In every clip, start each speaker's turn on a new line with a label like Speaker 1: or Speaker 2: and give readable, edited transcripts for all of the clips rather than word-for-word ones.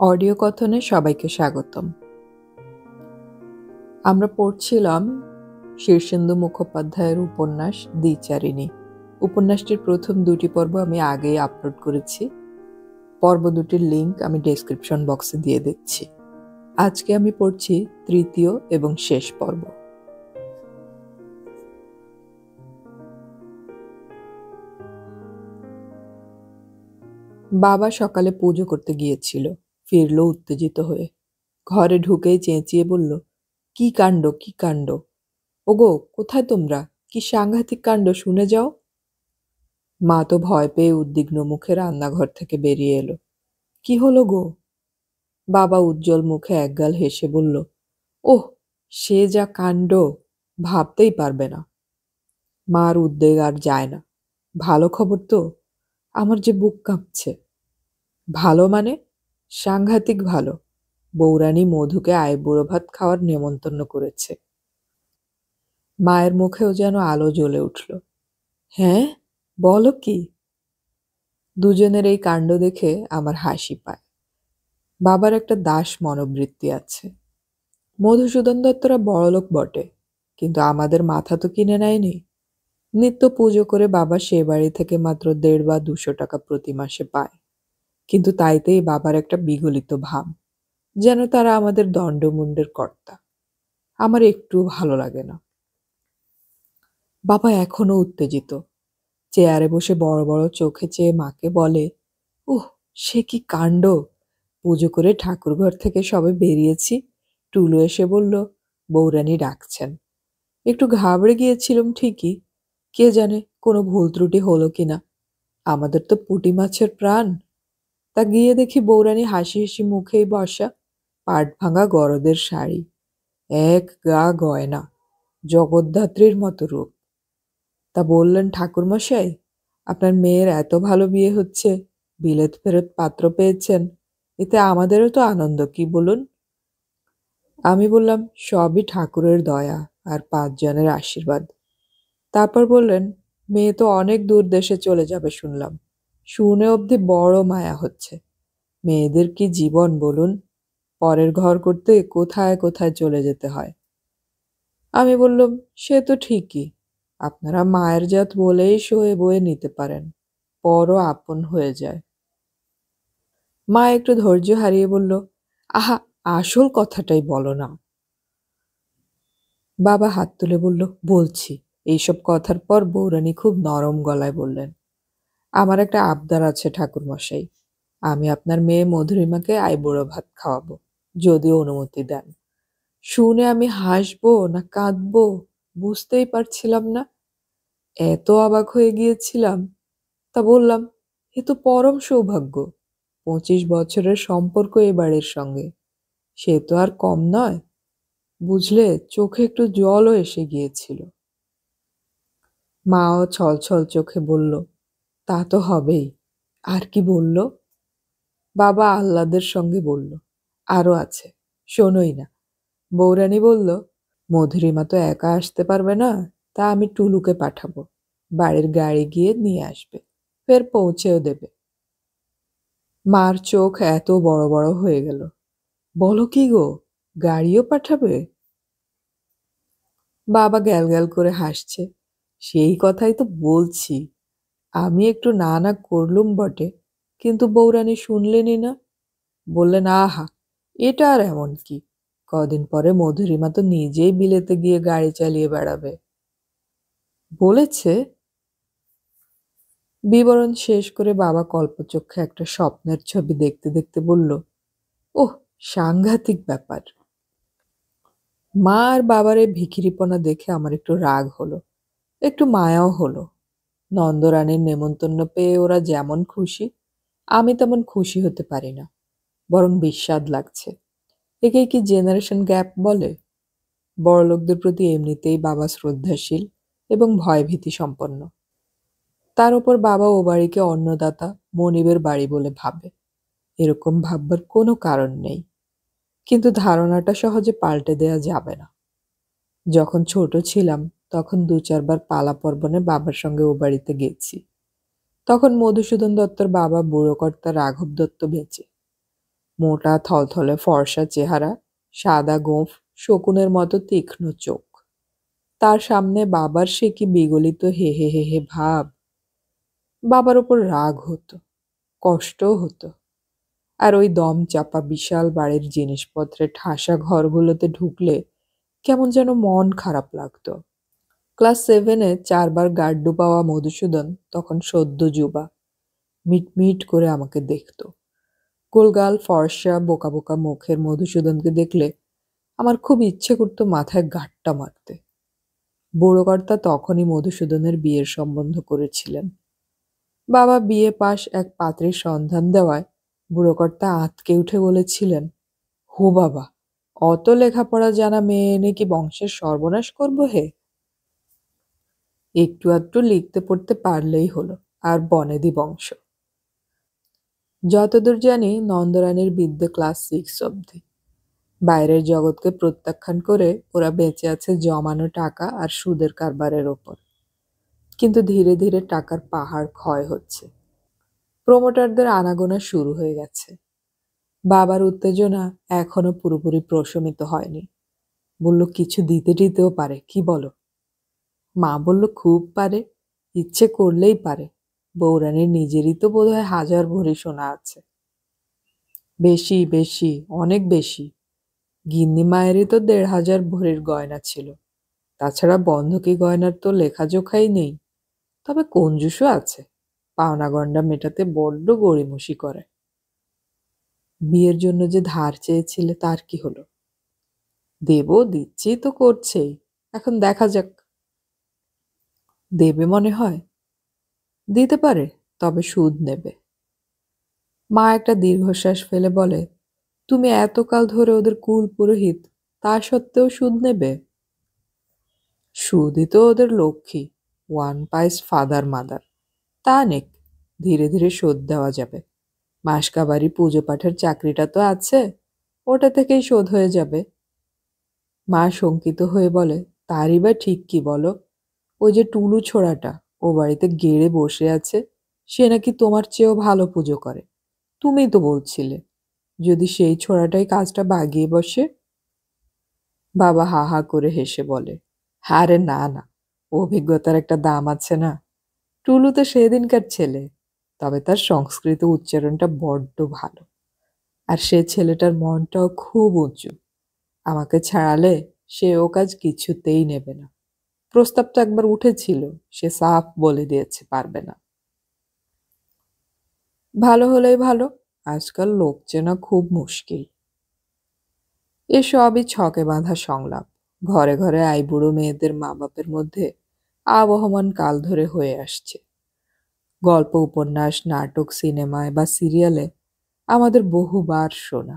Speaker 1: Audio কথনে সবাইকে স্বাগতম। আমরা পড়ছিলাম শীর্ষেন্দু মুখোপাধ্যায়ের উপন্যাস দ্বিচারিণী। উপন্যাসটির প্রথম দুটি পর্ব আমি আগেই আপলোড করেছি। পর্ব দুটির লিংক আমি ডেসক্রিপশন বক্সে দিয়ে দিচ্ছি। আজকে আমি পড়ছি তৃতীয় এবং শেষ পর্ব। বাবা সকালে পুজো করতে গিয়েছিল, ফিরল উত্তেজিত হয়ে। ঘরে ঢুকেই চেঁচিয়ে বলল, কি কাণ্ড, কি কাণ্ড! ওগো, কোথায় তোমরা? কি সাংঘাতিক কাণ্ড, শুনে যাও। মা তো ভয় পেয়ে উদ্বিগ্ন মুখে রান্নাঘর থেকে বেরিয়ে এলো। কি হলো গো? বাবা উজ্জ্বল মুখে একগাল হেসে বলল, ওহ, সে যা কাণ্ড, ভাবতেই পারবে না। মার উদ্বেগ আর যায় না। ভালো খবর তো? আমার যে বুক কাঁপছে। ভালো মানে? সাংঘাতিক ভালো। বৌরানী মধুকে আইবুড়ো ভাত খাওয়ার নেমন্তন্ন করেছে। মায়ের মুখেও যেন আলো জ্বলে উঠল। হ্যাঁ, বলো কি? দুজনের এই কাণ্ড দেখে আমার হাসি পায়। বাবার একটা দাস মনোবৃত্তি আছে। মধুসূদন দত্তরা বড়লোক বটে, কিন্তু আমাদের মাথা তো কিনে নেয়নি। নিত্য পুজো করে বাবা সে বাড়ি থেকে মাত্র 1.5 বা 200 টাকা প্রতি মাসে পায়, কিন্তু তাইতেই বাবার একটা বিগলিত ভাব, যেন তারা আমাদের দণ্ডমুণ্ডের কর্তা। আমার একটু ভালো লাগে না। বাবা এখনো উত্তেজিত। চেয়ারে বসে বড় বড় চোখে চেয়ে মাকে বলে, উহ, সে কি কাণ্ড! পুজো করে ঠাকুরঘর থেকে সবে বেরিয়েছি, টুলু এসে বলল, বৌরানী ডাকছেন। একটু ঘাবড়ে গিয়েছিলাম ঠিকই, কে জানে কোনো ভুল ত্রুটি হলো কিনা। আমাদের তো পুঁটি মাছের প্রাণ। তা গিয়ে দেখি বৌরানী হাসি হাসি মুখেই বসা, পাট ভাঙা গরদের শাড়ি, এক গা গয়না, জগদ্ধাত্রীর মতো রূপ। তা বললেন, ঠাকুরমশাই, আপনার মেয়ের এত ভালো বিয়ে হচ্ছে, বিলেত ফেরত পাত্র পেয়েছেন, এতে আমাদেরও তো আনন্দ, কি বলুন? আমি বললাম, সবই ঠাকুরের দয়া আর 5 জনের আশীর্বাদ। তারপর বললেন, মেয়ে তো অনেক দূর দেশে চলে যাবে শুনলাম। শুনে অবধি বড় মায়া হচ্ছে। মেয়েদের কি জীবন বলুন, পরের ঘর করতে কোথায় কোথায় চলে যেতে হয়। আমি বললাম, সে তো ঠিকই, আপনারা মায়ের জাত বলেই সয়ে বয়ে নিতে পারেন, পরও আপন হয়ে যায়। মা একটু ধৈর্য হারিয়ে বলল, আহা, আসল কথাটাই বলো না। বাবা হাত তুলে বলল, বলছি। এইসব কথার পর বৌরানী খুব নরম গলায় বললেন, আমার একটা আবদার আছে ঠাকুরমশাই। আমি আপনার মেয়ে মধুরিমাকে আইবুড়ো ভাত খাওয়াবো, যদি অনুমতি দেন। শুনে আমি হাসবো না কাঁদবো বুঝতেই পারছিলাম না। এত অবাক হয়ে গিয়েছিলাম। তা বললাম, এ তো পরম সৌভাগ্য। 25 বছরের সম্পর্ক এ বাড়ির সঙ্গে, সে তো আর কম নয়। বুঝলে, চোখে একটু জলও এসে গিয়েছিল। মাও ছলছল চোখে বলল, তা তো হবেই। আর কি বলল? বাবা আহ্লাদের সঙ্গে বলল, আরো আছে, শোনোই না। বৌরানী বলল, মধুরিমা তো একা আসতে পারবে না, তা আমি টুলুকে পাঠাবো, বাড়ির গাড়ি গিয়ে নিয়ে আসবে, ফের পৌঁছেও দেবে। মার চোখ এত বড় বড় হয়ে গেল। বলো কি গো, গাড়িও পাঠাবে? বাবা গ্যাল গ্যাল করে হাসছে। সেই কথাই তো বলছি। আমি একটু না না করলুম বটে, কিন্তু বৌরানী শুনলেনই না। বললেন, আহা, এটা আর এমন কি! কদিন পরে মধুরিমা তো নিজেই বিলেতে গিয়ে গাড়ি চালিয়ে বেড়াবে। বলেছে? বিবরণ শেষ করে বাবা কল্পচক্ষে একটা স্বপ্নের ছবি দেখতে দেখতে বলল, ওহ, সাংঘাতিক ব্যাপার। মা আর বাবার এই ভিখিরিপনা দেখে আমার একটু রাগ হলো, একটু মায়াও হলো। নন্দরানীর নেমন্তন্ন পেয়ে ওরা যেমন খুশি, আমি তেমন খুশি হতে পারি না, বরং বিস্বাদ লাগছে। একেই কি জেনারেশন গ্যাপ বলে? বড়লোকদের প্রতি এমনিতেই বাবা শ্রদ্ধাশীল এবং ভয়ভীতি সম্পন্ন। তার উপর বাবা ও বাড়িকে অন্নদাতা মনিবের বাড়ি বলে ভাবে। এরকম ভাববার কোনো কারণ নেই, কিন্তু ধারণাটা সহজে পাল্টে দেয়া যাবে না। যখন ছোট ছিলাম তখন 2-4 বার পালা পর্বণে বাবার সঙ্গে ও বাড়িতে গেছি। তখন মধুসূদন দত্তর বাবা বুড়ো কর্তা রাঘব দত্ত বেঁচে। মোটা থলথলে ফর্সা চেহারা, সাদা গোঁফ, শকুনের মতো তীক্ষ্ণ চোখ। তার সামনে বাবার সে কি বিগলিত হে হে হে হে ভাব! বাবার ওপর রাগ হতো, কষ্টও হতো। আর ওই দম চাপা বিশাল বাড়ির জিনিসপত্রে ঠাসা ঘরগুলোতে ঢুকলে কেমন যেন মন খারাপ লাগতো। ক্লাস 7-এ 4 বার গাড্ডু পাওয়া মধুসূদন তখন সদ্য যুবা। মিটমিট করে আমাকে দেখত। গোলগাল ফর্সা বোকা বোকা মুখের মধুসূদনকে দেখলে আমার খুব ইচ্ছে করতো মাথায় গাঁটটা মারতে। বুড়োকর্তা তখনই মধুসূদনের বিয়ের সম্বন্ধ করেছিলেন। বাবা বিয়ে পাশ এক পাত্রীর সন্ধান দেওয়ায় বুড়োকর্তা আঁতকে উঠে বলেছিলেন, হো বাবা, অত লেখাপড়া জানা মেয়ে এনে কি বংশের সর্বনাশ করবো হে? একটু আধটু লিখতে পড়তে পারলেই হলো, আর বনেদি বংশ। যতদূর জানি নন্দরানীর বিদ্যে ক্লাস 6 অবধি। বাইরের জগৎকে প্রত্যাখ্যান করে ওরা বেঁচে আছে জমানো টাকা আর সুদের কারবারের ওপর। কিন্তু ধীরে ধীরে টাকার পাহাড় ক্ষয় হচ্ছে। প্রমোটারদের আনাগোনা শুরু হয়ে গেছে। বাবার উত্তেজনা এখনো পুরোপুরি প্রশমিত হয়নি। বলল কিছু দিতে দিতেও পারে, কি বলো? মা বলল খুব পারে, ইচ্ছে করলেই পারে। বউরানীর নিজেরই তো বোধহয় 1000 ভরি সোনা আছে। বেশি বেশি, অনেক বেশি। গিন্নি মায়েরই তো 1500 ভরির গয়না ছিল। তাছাড়া বন্ধকি গয়নার তো লেখাজোখাই নেই। তবে কঞ্জুসও আছে, পাওনা গন্ডা মেটাতে বড্ড গড়িমসি করে। বিয়ের জন্য যে ধার চেয়েছিলে তার কি হলো? দেব, দিচ্ছি তো করছেই, এখন দেখা যাক। দেবে মনে হয়? দিতে পারে, তবে সুদ নেবে। মা একটা দীর্ঘশ্বাস ফেলে বলে, তুমি এতকাল ধরে ওদের কুল পুরোহিত, তা সত্ত্বেও সুদ নেবে? সুদই তো ওদের লক্ষ্মী, ওয়ান পাইস ফাদার মাদার। তা নেক, ধীরে ধীরে শোধ দেওয়া যাবে। মাসকাবারি পুজো পাঠের চাকরিটা তো আছে, ওটা থেকেই শোধ হয়ে যাবে। মা শঙ্কিত হয়ে বলে, তারই বা ঠিক কি বলো? ওই যে টুলু ছোড়াটা ও বাড়িতে গেড়ে বসে আছে, সে নাকি তোমার চেয়েও ভালো পুজো করে। তুমিই তো বলছিলে, যদি সেই ছোড়াটাই কাজটা বাগিয়ে বসে। বাবা হা হা করে হেসে বলে, আরে না না, অভিজ্ঞতার একটা দাম আছে না। টুলু তো সেদিনকার ছেলে, তবে তার সংস্কৃত উচ্চারণটা বড্ড ভালো। আর সে ছেলেটার মনটাও খুব উঁচু। আমাকে ছাড়ালে সে ও কাজ কিছুতেই নেবে না। প্রস্তাব তো একবার উঠেছিল, সে সাফ বলে দিয়েছে পারবে না। ভালো হলেই ভালো, আজকাল লোক চেনা খুব মুশকিল। এসবই ছকে বাঁধা সংলাপ। ঘরে ঘরে আইবুড়ো মেয়েদের মা বাপের মধ্যে আবহমান কাল ধরে হয়ে আসছে। গল্প উপন্যাস নাটক সিনেমায় বা সিরিয়ালে আমাদের বহুবার শোনা।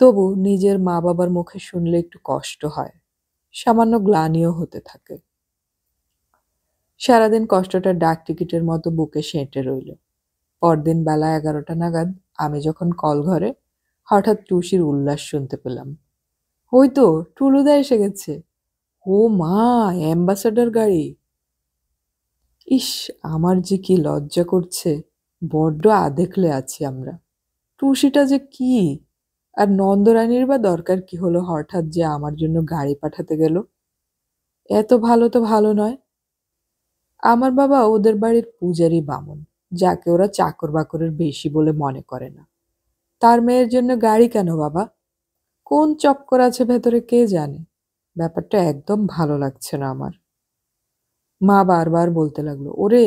Speaker 1: তবু নিজের মা বাবার মুখে শুনলে একটু কষ্ট হয়, সামান্য গ্লানিও হতে থাকে। সারাদিন কষ্টটা ডাক টিকিটের মতো বুকে সেঁটে রইল। পরদিন বেলা 11টা নাগাদ আমি যখন কল ঘরে, হঠাৎ টুসির উল্লাস শুনতে পেলাম। ওই তো টুলুদা এসে গেছে। ও মা, অ্যাম্বাসাডার গাড়ি! ইস, আমার যে কি লজ্জা করছে, বড্ড আদেখলে আছি আমরা। টুসিটা যে কি, আর নন্দরানীর বা দরকার কি হলো হঠাৎ যে আমার জন্য গাড়ি পাঠাতে গেল? এত ভালো তো ভালো নয়। আমার বাবা ওদের বাড়ির পূজারি বামুন, যাকে ওরা চাকর বাকরের বেশি বলে মনে করে না। তার মেয়ের জন্য গাড়ি কেন বাবা? কোন চক্কর আছে ভেতরে কে জানে। ব্যাপারটা একদম ভালো লাগছে না আমার। মা বারবার বলতে লাগলো, ওরে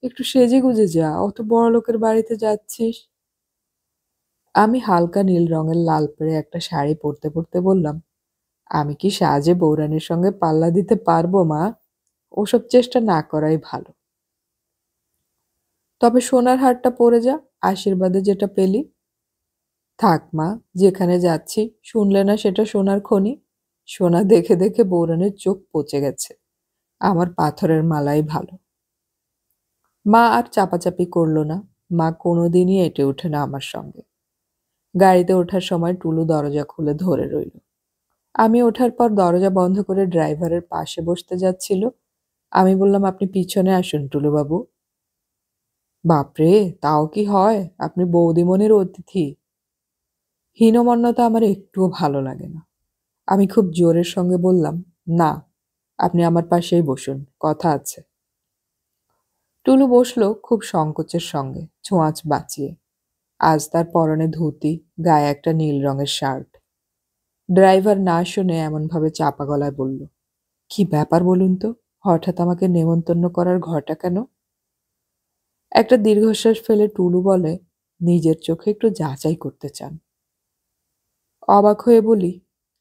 Speaker 1: একটু সেজে গুজে যা, অত বড় লোকের বাড়িতে যাচ্ছিস। আমি হালকা নীল রঙের লাল পেড়ে একটা শাড়ি পরতে পরতে বললাম, আমি কি সাজে বউরানীর সঙ্গে পাল্লা দিতে পারবো মা? ওসব চেষ্টা না করাই ভালো। তবে সোনার হারটা পরে যা, আশীর্বাদে যেটা পেলি। থাক মা, যেখানে যাচ্ছি শুনলে না সেটা সোনার খনি? সোনা দেখে দেখে বউরানীর চোখ পচে গেছে। আমার পাথরের মালাই ভালো। মা আর চাপাচাপি করলো না। মা কোনোদিনই এঁটে ওঠে না আমার সঙ্গে। গাড়িতে ওঠার সময় টুলু দরজা খুলে ধরে রইল। আমি ওঠার পর দরজা বন্ধ করে ড্রাইভারের পাশে বসতে যাচ্ছিল। আমি বললাম, আপনি পিছনে আসুন টুলু বাবু। বাপরে, তাও কি হয়? আপনি বৌদিমণির অতিথি? হীনমন্যতা আমার একটুও ভালো লাগে না। আমি খুব জোরের সঙ্গে বললাম, না, আপনি আমার পাশেই বসুন, কথা আছে। টুলু বসলো খুব সংকোচের সঙ্গে, ছোঁয়াচ বাঁচিয়ে। আজ তার পরনে ধুতি, গায়ে একটা নীল রঙের শার্ট। ড্রাইভার না শুনে এমনভাবে চাপা গলায় বলল, কি ব্যাপার বলুন তো, হঠাৎ আমাকে নেমন্তন্ন করার ঘরটা কেন? একটা দীর্ঘশ্বাস ফেলে টুলু বলে, নিজের চোখে একটু যাচাই করতে চান। অবাক হয়ে বলি,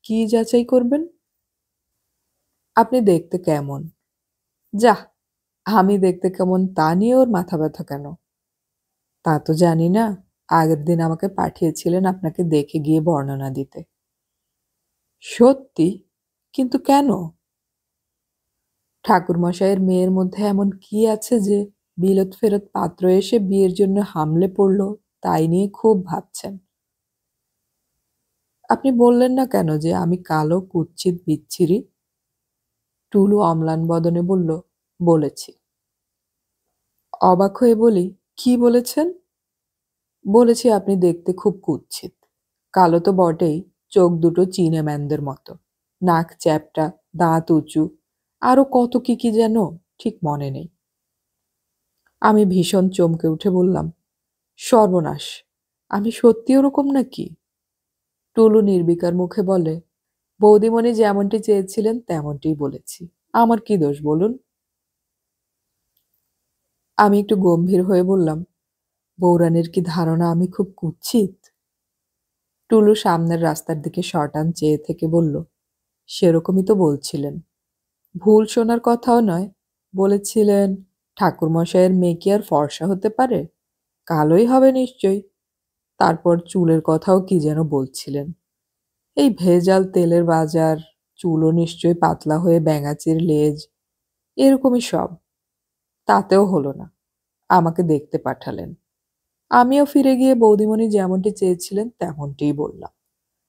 Speaker 1: কি যাচাই করবেন? আপনি দেখতে কেমন? যাহ, আমি দেখতে কেমন তা নিয়ে ওর মাথা ব্যথা কেন? তা তো জানি না। আগের দিন আমাকে পাঠিয়েছিলেন আপনাকে দেখে গিয়ে বর্ণনা দিতে। সত্যি? কিন্তু কেন? ঠাকুরমশাইয়ের মেয়ের মধ্যে এমন কি আছে যে বিলত ফেরত পাত্র এসে বিয়ের জন্য হামলে পড়ল, তাই নিয়ে খুব ভাবছেন? আপনি বললেন না কেন যে আমি কালো, কুৎসিত, বিচ্ছিরি? টুলু অম্লান বদনে বলল, বলেছি। অবাক হয়ে বলি, কি বলেছেন? বলেছি আপনি দেখতে খুব কুৎসিত। কালো তো বটেই, চোখ দুটো চীনেম্যানদের মতো, নাক চ্যাপ্টা, দাঁত উঁচু, আরো কত কি কি যেন, ঠিক মনে নেই। আমি ভীষণ চমকে উঠে বললাম, সর্বনাশ, আমি সত্যি ওরকম নাকি? টুলু নির্বিকার মুখে বলে, বৌদিমণি যেমনটি চেয়েছিলেন তেমনটিই বলেছি, আমার কি দোষ বলুন? আমি একটু গম্ভীর হয়ে বললাম, বৌরানীর কি ধারণা আমি খুব কুৎসিত? টুলু সামনের রাস্তার দিকে শটান চেয়ে থেকে বলল, সেরকমই তো বলছিলেন। ভুল শোনার কথাও নয়। বলেছিলেন, ঠাকুরমশাইয়ের মেয়ে কি আর ফর্সা হতে পারে? কালোই হবে নিশ্চয়ই। তারপর চুলের কথাও কি যেন বলছিলেন। এই ভেজাল তেলের বাজার, চুলও নিশ্চয়ই পাতলা হয়ে ব্যাঙাচির লেজ, এরকমই সব। তাতেও হলো না। আমাকে দেখতে পাঠালেন। আমিও ফিরে গিয়ে বৌদিমণি যেমনটি চেয়েছিলেন তেমনটিই বললাম।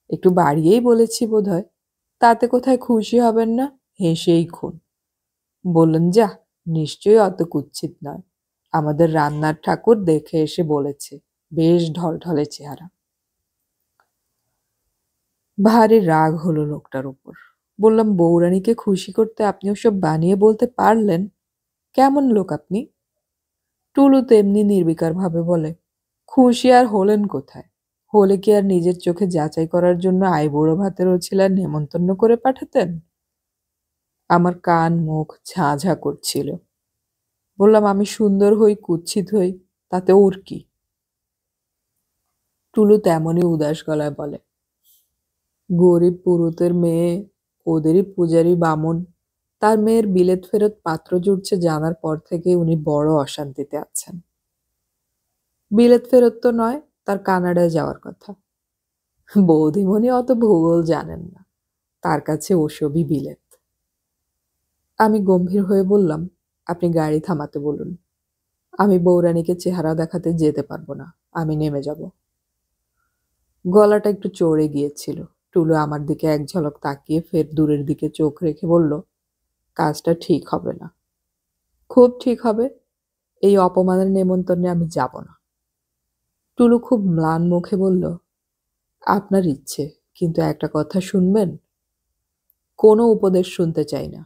Speaker 1: একটু বাড়িয়েই বলেছি বোধহয়। তাতে কোথায় খুশি হবেন না? হেসেই খুন। বললেন, যা, নিশ্চয়ই অত কুৎসিত নয়। আমাদের রান্নার ঠাকুর দেখে এসে বলেছে, বেশ ঢলঢলে চেহারা। ভারী রাগ হলো লোকটার উপর। বললাম, বৌরানীকে খুশি করতে আপনি ওসব বানিয়ে বলতে পারলেন? কেমন লোক আপনি? টুলু তেমনি নির্বিকার ভাবে বলে, খুশি আর হলেন কোথায়? হলে কি আর নিজের চোখে যাচাই করার জন্য আইবুড়ো ভাতের ওছিলার নেমন্তন্ন করে পাঠাতেন? আমার কান মুখ ঝাঁ ঝাঁ করছিল। বললাম, আমি সুন্দর হই, কুৎসিত হই, তাতে ওর কি? টুলু তেমনই উদাস গলায় বলে, গরিব পুরুতের মেয়ে, ওদেরই পূজারি বামুন, তার মেয়ের বিলেত ফেরত পাত্র জুটছে জানার পর থেকে উনি বড় অশান্তিতে আছেন। বিলেত ফেরত তো নয়, তার কানাডায় যাওয়ার কথা। বৌদিমণি অত ভূগোল জানেন না, তার কাছে ওসবই বিলেত। আমি গম্ভীর হয়ে বললাম, আপনি গাড়ি থামাতে বলুন। আমি বৌরানীকে চেহারা দেখাতে যেতে পারবো না, আমি নেমে যাব। গলাটা একটু চড়ে গিয়েছিল। টুলু আমার দিকে এক ঝলক তাকিয়ে ফের দূরের দিকে চোখ রেখে বলল, কাজটা ঠিক হবে না। খুব ঠিক হবে। এই অপমানের নেমন্তন্নে আমি যাব না। টুলু খুব ম্লান মুখে বলল, আপনার ইচ্ছে, কিন্তু একটা কথা শুনবেন? কোনো উপদেশ শুনতে চাই না।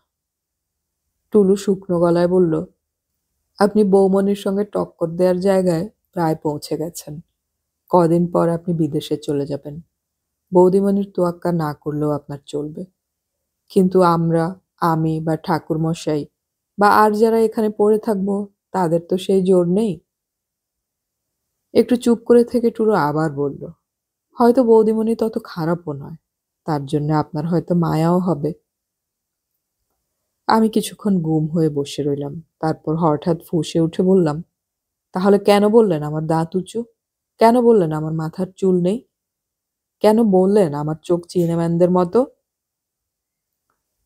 Speaker 1: টুলু শুকনো গলায় বলল, আপনি বৌমনির সঙ্গে টক্কর দেওয়ার জায়গায় প্রায় পৌঁছে গেছেন। কদিন পর আপনি বিদেশে চলে যাবেন। বৌদিমণির তোয়াক্কা না করলেও আপনার চলবে। কিন্তু আমরা, আমি বা ঠাকুরমশাই বা আর যারা এখানে পড়ে থাকবো, তাদের তো সেই জোর নেই। একটু চুপ করে থেকে টুলু আবার বলল, হয়তো বৌদিমণি তত খারাপও নয়, তার জন্য আপনার হয়তো মায়াও হবে। আমি কিছুক্ষণ গুম হয়ে বসে রইলাম। তারপর হঠাৎ ফুঁসে উঠে বললাম, তাহলে কেন বললেন আমার দাঁত উঁচু? কেন বললেন আমার মাথার চুল নেই? কেন বললেন আমার চোখ চীনেম্যানদের মতো?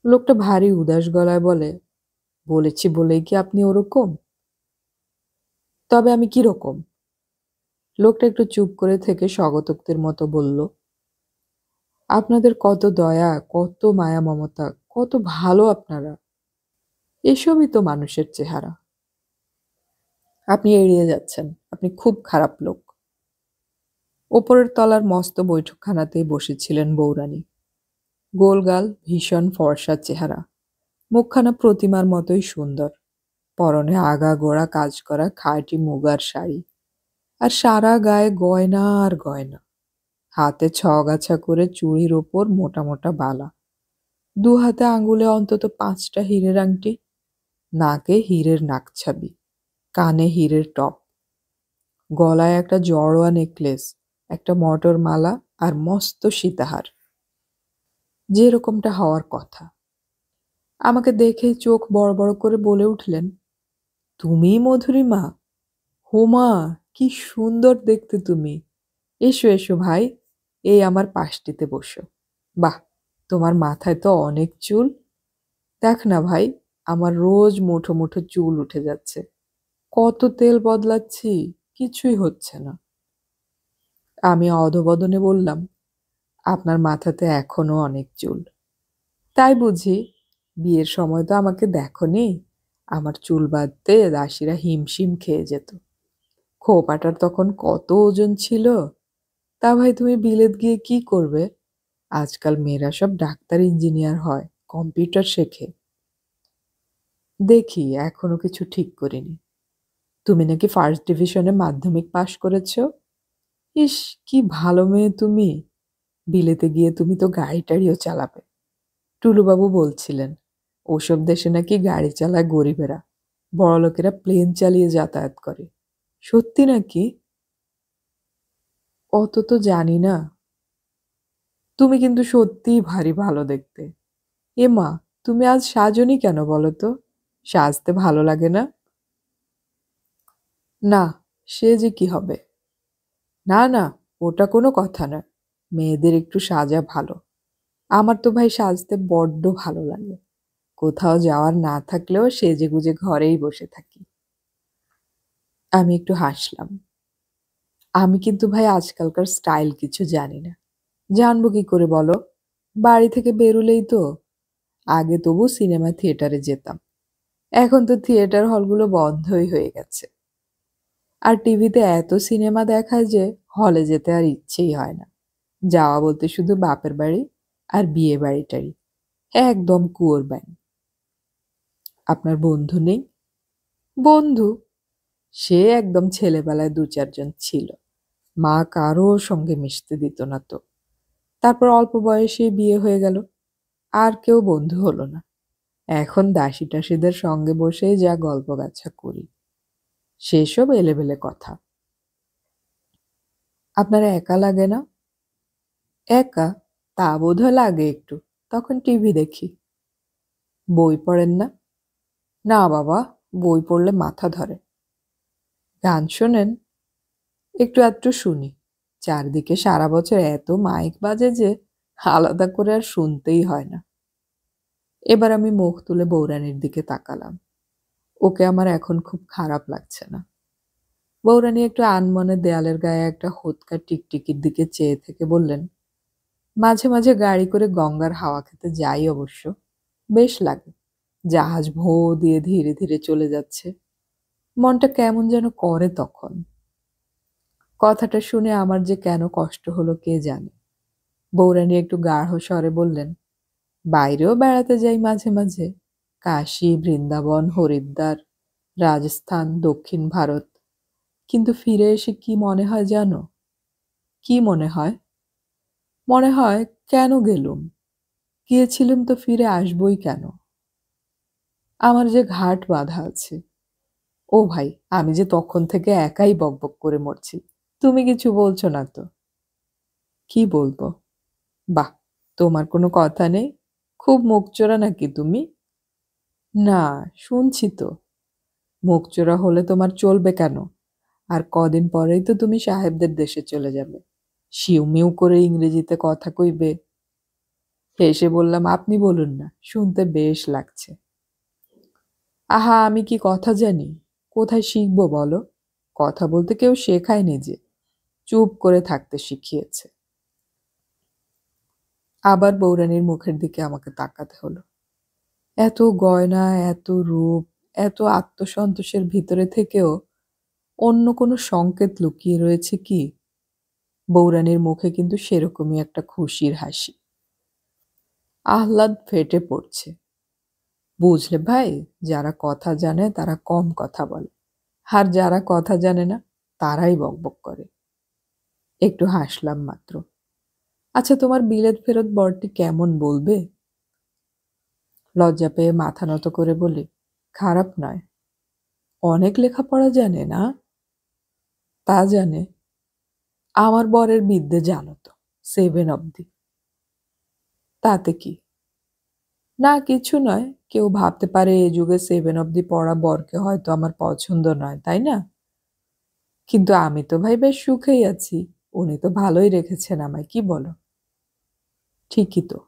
Speaker 1: লোকটা ভারী উদাস গলায় বলে, বলেছি বলেই কি আপনি ওরকম? তবে আমি কিরকম? লোকটা একটু চুপ করে থেকে স্বগতোক্তির মতো বলল, আপনাদের কত দয়া, কত মায়া মমতা, কত ভালো আপনারা। এসবই তো মানুষের চেহারা। আপনি এড়িয়ে যাচ্ছেন, আপনি খুব খারাপ লোক। ওপরের তলার মস্ত বৈঠকখানাতেই বসেছিলেন বউরানী। গোলগাল, ভীষণ ফর্সা চেহারা, মুখখানা প্রতিমার মতোই সুন্দর। পরনে আগাগোড়া কাজ করা খাঁটি মুগার শাড়ি, আর সারা গায়ে গয়না আর গয়না। হাতে ছগাছা করে চুড়ির ওপর মোটা মোটা বালা, দু হাতে আঙ্গুলে অন্তত 5টা হীরের আংটি, নাকে হীরের নাকছাবি, কানে হীরের টপ, গলায় একটা জড়োয়া নেকলেস, একটা মটর মালা আর মস্ত সীতাহার, যেরকমটা হওয়ার কথা। আমাকে দেখে চোখ বড় বড় করে বলে উঠলেন, তুমিই মধুরিমা? হোমা, কি সুন্দর দেখতে তুমি! এসো এসো ভাই, এই আমার পাশটিতে বসো। বাহ, তোমার মাথায় তো অনেক চুল। দেখ না ভাই, আমার রোজ মুঠো মুঠো চুল উঠে যাচ্ছে। কত তেল বদলাচ্ছি, কিছুই হচ্ছে না। আমি অধবদনে বললাম, আপনার মাথাতে এখনো অনেক চুল। তাই বুঝি? বিয়ের সময় তো আমাকে দেখনি। আমার চুল বাঁধতে দাসীরা হিমশিম খেয়ে যেত। খোঁপাটার তখন কত ওজন ছিল! তা ভাই, তুমি বিলেত গিয়ে কি করবে? আজকাল মেয়েরা সব ডাক্তার, ইঞ্জিনিয়ার হয়, কম্পিউটার শেখে। দেখি, এখনো কিছু ঠিক করিনি। তুমি নাকি ফার্স্ট ডিভিশনে মাধ্যমিক পাশ করেছ? ইস, কি ভালো মেয়ে তুমি! বিলেতে গিয়ে তুমি তো গাড়ি টাড়িও চালাবে। টুলুবাবু বলছিলেন, ওসব দেশে নাকি গাড়ি চালায় গরিবেরা, বড়লোকেরা প্লেন চালিয়ে যাতায়াত করে। সত্যি নাকি? অত তো জানি না। তুমি কিন্তু সত্যিই ভারী ভালো দেখতে। এমা, তুমি আজ সাজনি কেন বলো তো? সাজতে ভালো লাগে না? না, সে যে কি হবে! না না, ওটা কোনো কথা না। মেয়েদের একটু সাজা ভালো। আমার তো ভাই সাজতে বড্ড ভালো লাগে। কোথাও যাওয়ার না থাকলেও সেজেগুজে ঘরেই বসে থাকি। আমি একটু হাসলাম। আমি কিন্তু ভাই আজকালকার স্টাইল কিছু জানি না। জানবো কি করে বলো? বাড়ি থেকে বেরুলেই তো। আগে তবু সিনেমা থিয়েটারে যেতাম। এখন তো থিয়েটার হলগুলো বন্ধই হয়ে গেছে। আর টিভিতে এত সিনেমা দেখায় যে হলে যেতে আর ইচ্ছেই হয় না। যাওয়া বলতে শুধু বাপের বাড়ি আর বিয়ে বাড়িটারি। একদম কুয়োর ব্যাং। আপনার বন্ধু নেই? বন্ধু? সে একদম ছেলেবেলায় 2-4 জন ছিল। মা কারো সঙ্গে মিশতে দিত না তো। তারপর অল্প বয়সেই বিয়ে হয়ে গেল। আর কেউ বন্ধু হলো না। এখন দাসী টাসীদের সঙ্গে বসেই যা গল্প গাছা করি। সেসব এলেবেলে কথা। আপনার একা লাগে না? একা? তা বোধহয় লাগে একটু। তখন টিভি দেখি। বই পড়েন না? না বাবা, বই পড়লে মাথা ধরে। গান শোনেন? একটু আধটু শুনি। চারদিকে সারা বছর এত মাইক বাজে যে আলাদা করে আর শুনতেই হয় না। এবার আমি মুখ তুলে বউরানীর দিকে তাকালাম। ওকে আমার এখন খুব খারাপ লাগছে না। বউরানী একটু আনমনে দেয়ালের গায়ে একটা হোঁতকা টিকটিকির দিকে চেয়ে থেকে বললেন, মাঝে মাঝে গাড়ি করে গঙ্গার হাওয়া খেতে যাই অবশ্য। বেশ লাগে। জাহাজ ভোঁ দিয়ে ধীরে ধীরে চলে যাচ্ছে। মনটা কেমন যেন করে তখন। কথাটা শুনে আমার যে কেন কষ্ট হলো কে জানে। বউরানী একটু গাঢ় স্বরে বললেন, বাইরেও বেড়াতে যাই মাঝে মাঝে। কাশী, বৃন্দাবন, হরিদ্বার, রাজস্থান, দক্ষিণ ভারত। কিন্তু ফিরে এসে কি মনে হয় জানো? কি মনে হয়? মনে হয়, কেন গেলুম? গিয়েছিলুম তো ফিরে আসবই কেন? আমার যে ঘাট বাঁধা আছে। ও ভাই, আমি যে তখন থেকে একাই বকবক করে মরছি। তুমি কিছু বলছো না তো? কি বলবো? বাহ, তোমার কোনো কথা নেই? খুব মুখচোরা নাকি তুমি? না, শুনছি তো। মুখচোরা হলে তোমার চলবে কেন? আর কদিন পরেই তো তুমি সাহেবদের দেশে চলে যাবে। সিউমিউ করে ইংরেজিতে কথা কইবে। হেসে বললাম, আপনি বলুন না, শুনতে বেশ লাগছে। আহা, আমি কি কথা জানি? কোথায় শিখবো বলো? কথা বলতে কেউ শেখায়নি যে, চুপ করে থাকতে শিখিয়েছে। আবার বউরানীর মুখের দিকে আমাকে তাকাতে হলো। এত গয়না, এত রূপ, এত আত্মসন্তোষের ভিতরে থেকেও অন্য কোনো সংকেত লুকিয়ে রয়েছে কি? বউরানীর মুখে কিন্তু সেরকমই একটা খুশির হাসি। আহ্লাদ ফেটে পড়ছে। বুঝলে ভাই, যারা কথা জানে তারা কম কথা বলে, আর যারা কথা জানে না তারাই বকবক করে। একটু হাসলাম মাত্র। আচ্ছা, তোমার বিলেত ফেরত বরটি কেমন বলবে? লজ্জা পেয়ে মাথা নত করে বলি, খারাপ নয়। অনেক লেখাপড়া জানে না? তা জানে। আমার বরের বিদ্যে জানো তো, 7 অবধি। তাতে কি? না, কিছু নয়। কেউ ভাবতে পারে এ যুগে 7 অবধি পড়া বরকে হয়তো আমার পছন্দ নয়, তাই না? কিন্তু আমি তো ভাই বেশ সুখেই আছি। উনি তো ভালোই রেখেছেন আমায়, কি বলো? ঠিকই তো।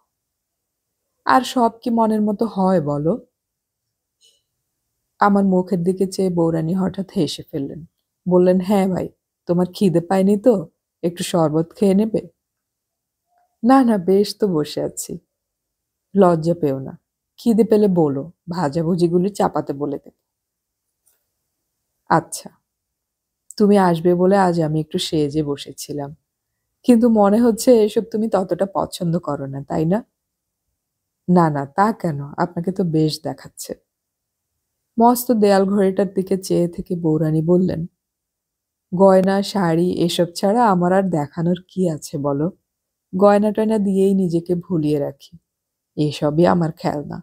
Speaker 1: আর সব কি মনের মতো হয় বলো? আমার মুখের দিকে চেয়ে বউরানী হঠাৎ হেসে ফেললেন। বললেন, হ্যাঁ ভাই, তোমার খিদে পায়নি তো? একটু শরবত খেয়ে নেবে? না না, বেশ তো বসে আছি। লজ্জা পেও না। খিদে পেলে বলো, ভাজাভুজিগুলি চাপাতে বলে দেব। আচ্ছা। তুমি আসবে বলে আজ আমি একটু সেজে বসেছিলাম, কিন্তু মনে হচ্ছে এসব তুমি ততটা পছন্দ করো না, তাই না? না না, তা কেন? আপনাকে তো বেশ দেখাচ্ছে। মস্ত দেয়াল ঘড়িটার দিকে চেয়ে থেকে বউরানী বললেন, গয়না শাড়ি এসব ছাড়া আমার আর দেখানোর কি আছে বলো? গয়না টয়না দিয়েই নিজেকে ভুলিয়ে রাখি। এসবই আমার খেলনা।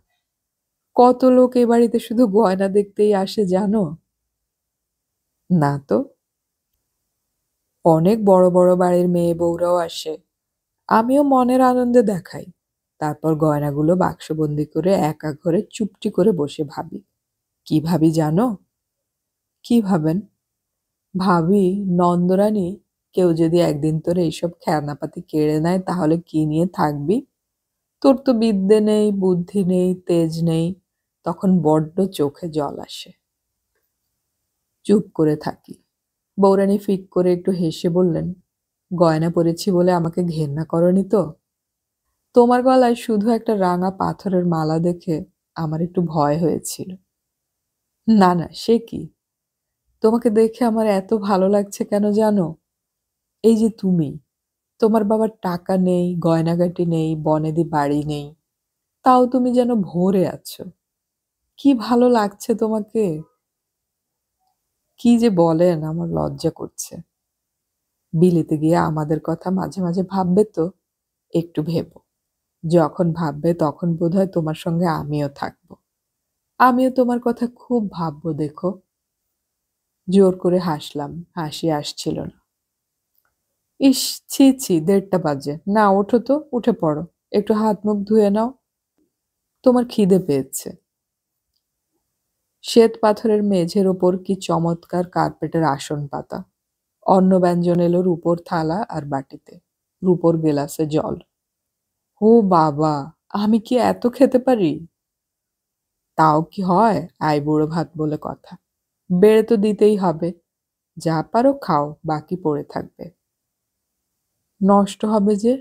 Speaker 1: কত লোক এ বাড়িতে শুধু গয়না দেখতেই আসে জানো? না তো। অনেক বড় বড় বাড়ির মেয়ে বউরাও আসে। আমিও মনের আনন্দে দেখাই। তারপর গয়নাগুলো বাক্সবন্দি করে একা ঘরে চুপটি করে বসে ভাবি। কি ভাবি জানো? কি ভাবেন? ভাবি, নন্দরানী, কেউ যদি একদিন তোর এইসব খেলনাপাতি কেড়ে নেয় তাহলে কি নিয়ে থাকবি? তোর তো বিদ্যে নেই, বুদ্ধি নেই, তেজ নেই। তখন বড্ড চোখে জল আসে। চুপ করে থাকি। বউরানী ফিক করে একটু হেসে বললেন, গয়না পরেছি বলে আমাকে ঘেন্না করনি তো? তোমার গলায় শুধু একটা রাঙা পাথরের মালা দেখে আমার একটু ভয় হয়েছিল। না না, সে কি? তোমাকে দেখে আমার এত ভালো লাগছে কেন জানো? এই যে তুমি, তোমার বাবার টাকা নেই, গয়নাগাটি নেই, বনেদি বাড়ি নেই, তাও তুমি যেন ভরে আছো। কি ভালো লাগছে তোমাকে! কি যে বলেন, আমার লজ্জা করছে। বিলেতে গিয়ে আমাদের কথা মাঝে মাঝে ভাববে তো? একটু ভেবো। যখন ভাববে তখন বোধহয় তোমার সঙ্গে আমিও থাকবো। আমিও তোমার কথা খুব ভাববো দেখো। জোর করে হাসলাম, হাসি আসছিল না। ইস, ছি ছি, 1:30 বাজে। না, ওঠো তো, উঠে পড়ো। একটু হাত মুখ ধুয়ে নাও। তোমার খিদে পেয়েছে। শ্বেত পাথরের মেঝের ওপর কি চমৎকার কার্পেটের আসন পাতা। অন্ন ব্যঞ্জন এলো রূপোর থালা আর বাটিতে, রূপোর গেলাসে জল। ও বাবা, আমি কি এত খেতে পারি? তাও কি হয়, আইবুড়ো ভাত বলে কথা। বেড়ে তো দিতেই হবে। যা পারো খাও, বাকি পড়ে থাকবে। নষ্ট হবে যে?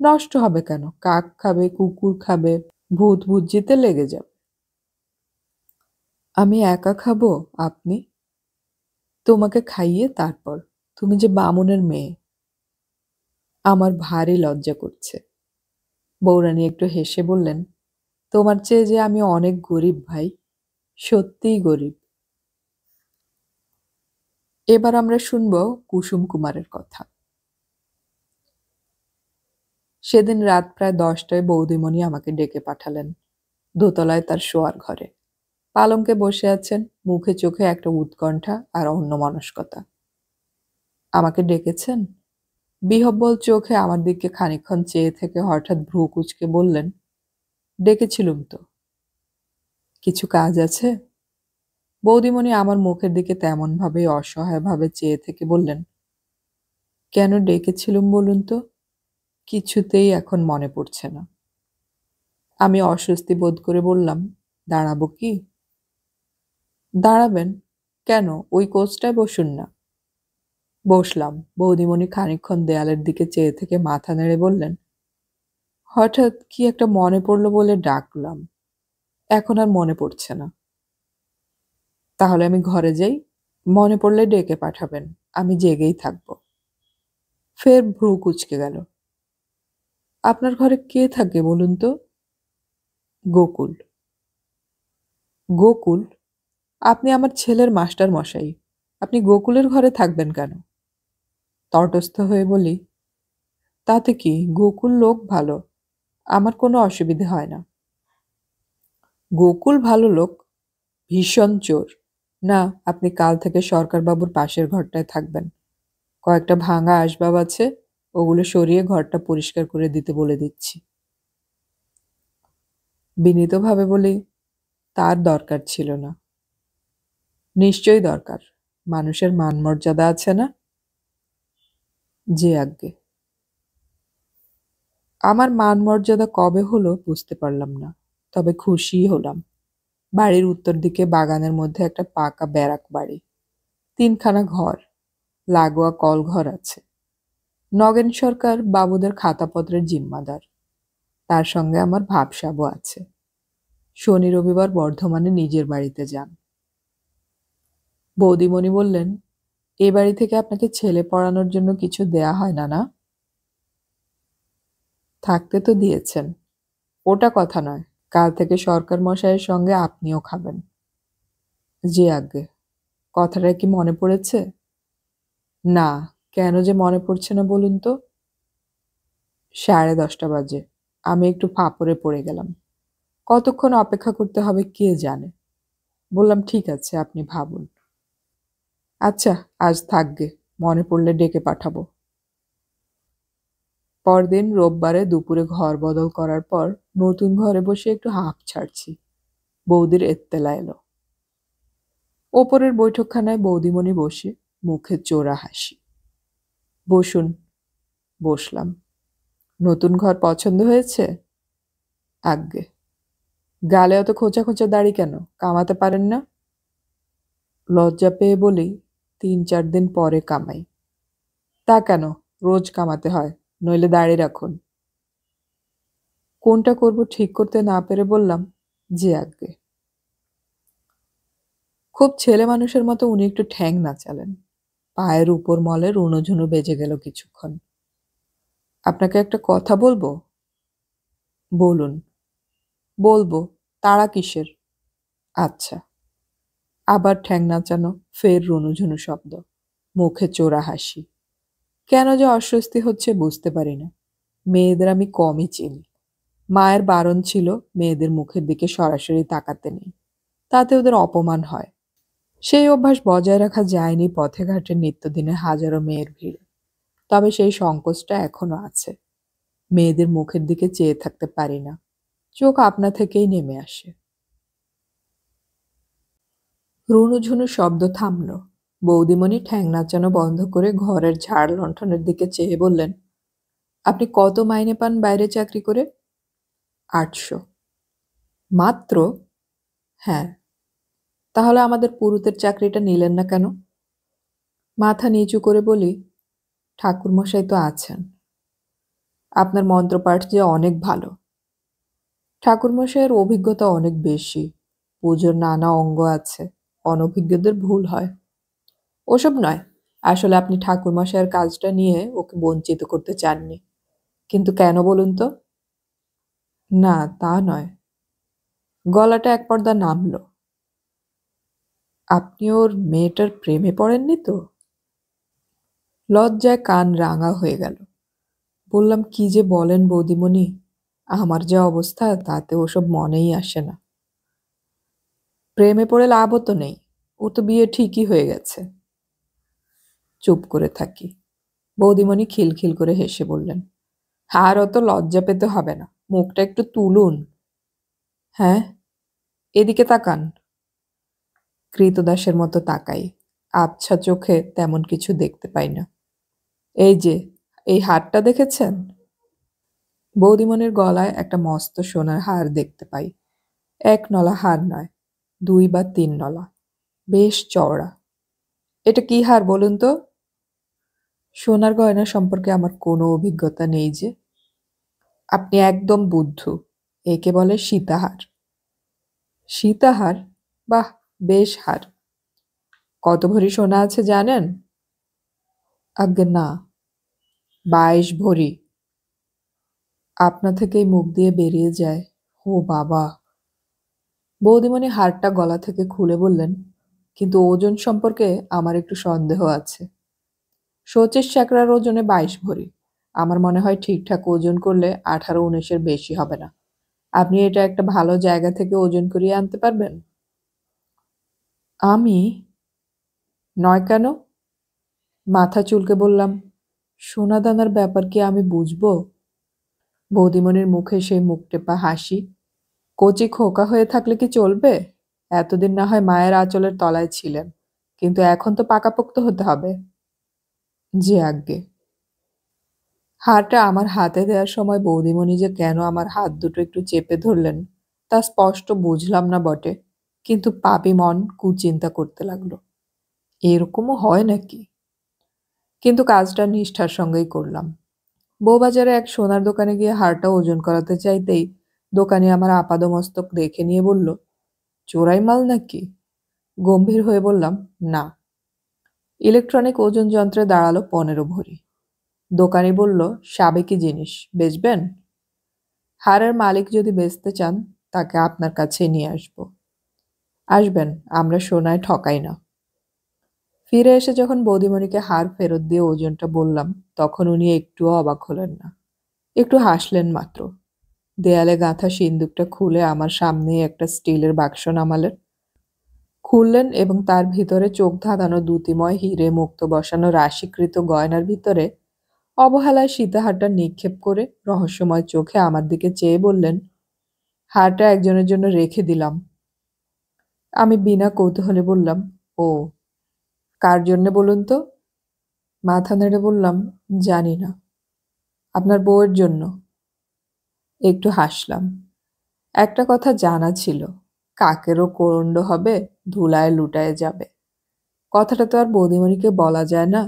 Speaker 1: নষ্ট হবে কেন? কাক খাবে, কুকুর খাবে, ভূত ভুজিতে লেগে যাবে। আমি একা খাবো? আপনি? তোমাকে খাইয়ে তারপর। তুমি যে বামুনের মেয়ে। আমার ভারী লজ্জা করছে। বউরানী একটু হেসে বললেন, তোমার চেয়ে যে আমি অনেক গরিব ভাই। সত্যিই গরিব। এবার আমরা শুনব কুসুম কুমারের কথা। সেদিন রাত প্রায় 10টায় বৌদিমণি আমাকে ডেকে পাঠালেন। দোতলায় তার শোয়ার ঘরে পালঙ্কে বসে আছেন, মুখে চোখে একটা উৎকণ্ঠা আর অন্যমনস্কতা। আমাকে ডেকেছেন? বিহ্বল চোখে আমার দিকে খানিকক্ষণ চেয়ে থেকে হঠাৎ ভ্রু কুঁচকে বললেন, ডেকেছিলুম তো। কিছু কাজ আছে? বৌদিমণি আমার মুখের দিকে তেমন ভাবে অসহায় ভাবে চেয়ে থেকে বললেন, কেন ডেকেছিলুম বলুন তো? কিছুতেই এখন মনে পড়ছে না। আমি অস্বস্তি বোধ করে বললাম, দাঁড়াবো কি? দাঁড়াবেন? কেন, ওই কোচটায় বসুন না। বসলাম। বৌদিমণি খানিকক্ষণ দেয়ালের দিকে চেয়ে থেকে মাথা নেড়ে বললেন, হঠাৎ কি একটা মনে পড়লো বলে ডাকলাম। এখন আর মনে পড়ছে না। তাহলে আমি ঘরে যাই? মনে পড়লে ডেকে পাঠাবেন। আমি জেগেই থাকবো। ফের ভ্রু কুঁচকে গেল। আপনার ঘরে কে থাকে বলুন তো? গোকুল। গোকুল? আপনি আমার ছেলের মাস্টার মশাই, আপনি গোকুলের ঘরে থাকবেন কেন? তটস্থ হয়ে বলি, তাতে কি, গোকুল লোক ভালো, আমার কোনো অসুবিধে হয় না। গোকুল ভালো লোক, ভীষণ চোর। না, আপনি কাল থেকে সরকারবাবুর পাশের ঘরটায় থাকবেন। কয়েকটা ভাঙা আসবাব আছে, ওগুলো সরিয়ে ঘরটা পরিষ্কার করে দিতে বলে দিচ্ছি। বিনীতভাবে বলি, তার দরকার ছিল না। নিশ্চয়ই দরকার, মানুষের মান মর্যাদা আছে না? যে আজ্ঞে। আমার মান মর্যাদা কবে হলো বুঝতে পারলাম না, তবে খুশিই হলাম। বাড়ির উত্তর দিকে বাগানের মধ্যে একটা পাকা ব্যারাক বাড়ি, 3খানা ঘর, লাগোয়া কলঘর আছে। নগেন সরকার বাবুদের খাতাপত্রের জিম্মাদার, তার সঙ্গে আমার ভাবসাবও আছে। শনি রবিবার বর্ধমানে নিজের বাড়িতে যান। বৌদিমণি বললেন, এ বাড়ি থেকে আপনাকে ছেলে পড়ানোর জন্য কিছু দেয়া হয় না, না? থাকতে তো দিয়েছেন, ওটা কথা নয়। কাল থেকে সরকার মশাইয়ের সঙ্গে আপনিও খাবেন। জি আজ্ঞে। কথাটা কি মনে পড়েছে? না, কেন যে মনে পড়ছে না বলুন তো? 10:30 বাজে, আমি একটু ফাঁপড়ে পড়ে গেলাম। কতক্ষণ অপেক্ষা করতে হবে কে জানে। বললাম, ঠিক আছে, আপনি ভাবুন। আচ্ছা, আজ থাকগে, মনে পড়লে ডেকে পাঠাবো। পরদিন রোববারে দুপুরে ঘর বদল করার পর নতুন ঘরে বসে একটু হাঁফ ছাড়ছি। বৌদির এত্তেলা এলো। ওপরের বৈঠকখানায় বৌদিমণি বসে, মুখে চোরা হাসি। বসুন। বসলাম। নতুন ঘর পছন্দ হয়েছে? আজ্ঞে। গালে অত খোঁচা খোঁচা দাড়ি কেন, কামাতে পারেন না? লজ্জা পেয়ে বলি, 3-4 দিন পরে কামাই। তা কেন, রোজ কামাতে হয়, নইলে দাড়ি রাখুন। কোনটা করব ঠিক করতে না পেরে বললাম, যে আজ্ঞে। খুব ছেলে মানুষের মতো উনি একটু ঠ্যাং নাচালেন। পায়ের উপর মলে রুনোঝুনো বেজে গেল কিছুক্ষণ। আপনাকে একটা কথা বলবো? বলুন। বলবো, তাড়া কিসের? আচ্ছা। আবার ঠ্যাং নাচানো, ফের রুনুঝুনু শব্দ, মুখে চোরা হাসি। কেন যে অস্বস্তি হচ্ছে বুঝতে পারি না। মেয়েদের আমি কমই চিনি। মায়ের বারণ ছিল মেয়েদের মুখের দিকে সরাসরি তাকাতে নেই, তাতে ওদের অপমান হয়। সেই অভ্যাস বজায় রাখা যায়নি পথে ঘাটে নিত্যদিনে হাজারো মেয়ের ভিড়ে। তবে সেই সংকোচটা এখনো আছে। মেয়েদের মুখের দিকে চেয়ে থাকতে পারি না, চোখ আপনা থেকেই নেমে আসে। রুনুঝুনু শব্দ থামল। বৌদিমণি ঠ্যাং নাচানো বন্ধ করে ঘরের ঝাড় লণ্ঠনের দিকে চেয়ে বললেন, আপনি কত মাইনে পান বাইরে চাকরি করে? 800। মাত্র? হ্যাঁ। তাহলে আমাদের পুরুতের চাকরিটা নিলেন না কেন? মাথা নিচু করে বলি, ঠাকুরমশাই তো আছেন। আপনার মন্ত্রপাঠ যে অনেক ভালো। ঠাকুরমশাইয়ের অভিজ্ঞতা অনেক বেশি, পুজোর নানা অঙ্গ আছে, অনভিজ্ঞদের ভুল হয়। ওসব নয়, আসলে আপনি ঠাকুরমশাইয়ের কাজটা নিয়ে ওকে বঞ্চিত করতে চাননি। কিন্তু কেন বলুন তো? না, তা নয়। গলাটা এক পর্দা নামল। আপনি ওর মেয়েটার প্রেমে পড়েননি তো? লজ্জায় কান রাঙা হয়ে গেল। বললাম, কি যে বলেন বৌদিমণি, আমার যে অবস্থা তাতে ওসব মনেই আসে না। প্রেমে পড়ে লাভও তো নেই, ও তো বিয়ে ঠিকই হয়ে গেছে। চুপ করে থাকি। বৌদিমণি খিলখিল করে হেসে বললেন, আর অত লজ্জা পেতে হবে না, মুখটা একটু তুলুন। হ্যাঁ, এদিকে তাকান। কৃতদাসের মতো তাকাই, আবছা চোখে তেমন কিছু দেখতে পাই না। এই যে, এই হারটা দেখেছেন? বৌদিমণির গলায় একটা মস্ত সোনার হার দেখতে পাই। 1 নলা হার নয়, 2 বা 3 নলা, বেশ চওড়া। এটা কি হার বলুন তো? সোনার গয়না সম্পর্কে আমার কোনো অভিজ্ঞতা নেই যে। আপনি একদম বুদ্ধু, একে বলে সীতাহার। সীতাহার? বাহ, বেশ হার। কত ভরি সোনা আছে জানেন? আজ্ঞে না। 22 ভরি। আপনা থেকেই মুখ দিয়ে বেরিয়ে যায়, ও বাবা। বৌদিমণি হারটা গলা থেকে খুলে বললেন, কিন্তু ওজন সম্পর্কে আমার একটু সন্দেহ আছে। শচীশ চাকরার ওজনে 22 ভরি। আমার মনে হয় ঠিকঠাক ওজন করলে 18-19-এর বেশি হবে না। আপনি এটা একটা ভালো জায়গা থেকে ওজন করিয়ে আনতে পারবেন? আমি? নয় কেন? মাথা চুলকে বললাম, সোনাদানার ব্যাপার কি আমি বুঝবো? বৌদিমণির মুখে সেই মুখ টেপা হাসি। কচি খোকা হয়ে থাকলে কি চলবে? এতদিন না হয় মায়ের আঁচলের তলায় ছিলেন, কিন্তু এখন তো পাকাপোক্ত হতে হবে। যে আজ্ঞে। হারটা আমার হাতে দেওয়ার সময় বৌদিমণি যে কেন আমার হাত দুটো একটু চেপে ধরলেন তা স্পষ্ট বুঝলাম না বটে, কিন্তু পাপী মন কুচিন্তা করতে লাগলো, এরকমও হয় নাকি? কিন্তু কাজটা নিষ্ঠার সঙ্গেই করলাম। বউবাজারে এক সোনার দোকানে গিয়ে হারটা ওজন করাতে চাইতেই দোকানি আমার আপাদমস্তক দেখে নিয়ে বলল, চোরাই মাল নাকি? গম্ভীর হয়ে বললাম, না। ইলেকট্রনিক ওজন যন্ত্রে দাঁড়ালো 15 ভরি। দোকানি বলল, সাবেকি জিনিস, বেচবেন? হারের মালিক যদি বেচতে চান তাকে আপনার কাছে নিয়ে আসবো। আসবেন, আমরা সোনায় ঠকাই না। ফিরে এসে যখন বৌদিমণিকে হার ফেরত দিয়ে ওজনটা বললাম, তখন উনি একটুও অবাক হলেন না, একটু হাসলেন মাত্র। দেয়ালে গাঁথা সিন্দুকটা খুলে আমার সামনেই একটা স্টিলের বাক্স নামালেন, খুললেন এবং তার ভিতরে চোখ ধাঁধানো দ্যুতিময় হিরে মুক্ত বসানো রাশিকৃত গয়নার ভিতরে অবহেলায় সীতাহারটা নিক্ষেপ করে রহস্যময় চোখে আমার দিকে চেয়ে বললেন, হারটা একজনের জন্য রেখে দিলাম। আমি বিনা কৌতূহলে বললাম, ও, কার জন্যে বলুন তো? মাথা নেড়ে বললাম, জানি না। আপনার বউয়ের জন্য। একটু হাসলাম। একটা কথা জানা ছিল, কাকেরও কোরণ্ড হবে, ধুলায় লুটায় যাবে। কথাটা তো আর বৌদিমণিকে বলা যায় না।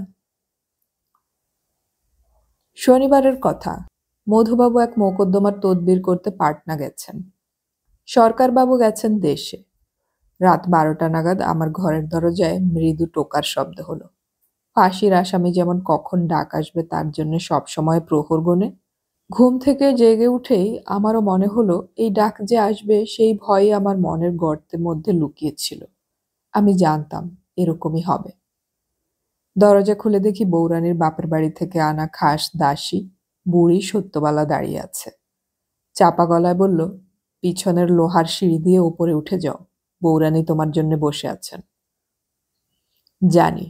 Speaker 1: শনিবারের কথা। মধুবাবু এক মোকদ্দমার তদবির করতে পাটনা গেছেন। সরকারবাবু গেছেন দেশে। রাত 12টা নাগাদ আমার ঘরের দরজায় মৃদু টোকার শব্দ হলো। ফাঁসির আসামি যেমন কখন ডাক আসবে তার জন্য সবসময় প্রহর গোনে। ঘুম থেকে জেগে উঠেই আমারও মনে হলো এই ডাক যে আসবে সেই ভয়ই আমার মনের গর্তের মধ্যে লুকিয়েছিল। আমি জানতাম এরকমই হবে। দরজা খুলে দেখি বৌরানীর বাপের বাড়ি থেকে আনা খাস দাসী বুড়ি সত্যবালা দাঁড়িয়ে আছে। চাপা গলায় বলল, পিছনের লোহার সিঁড়ি দিয়ে উপরে উঠে যাও, বৌরানী তোমার জন্য বসে আছেন। জানি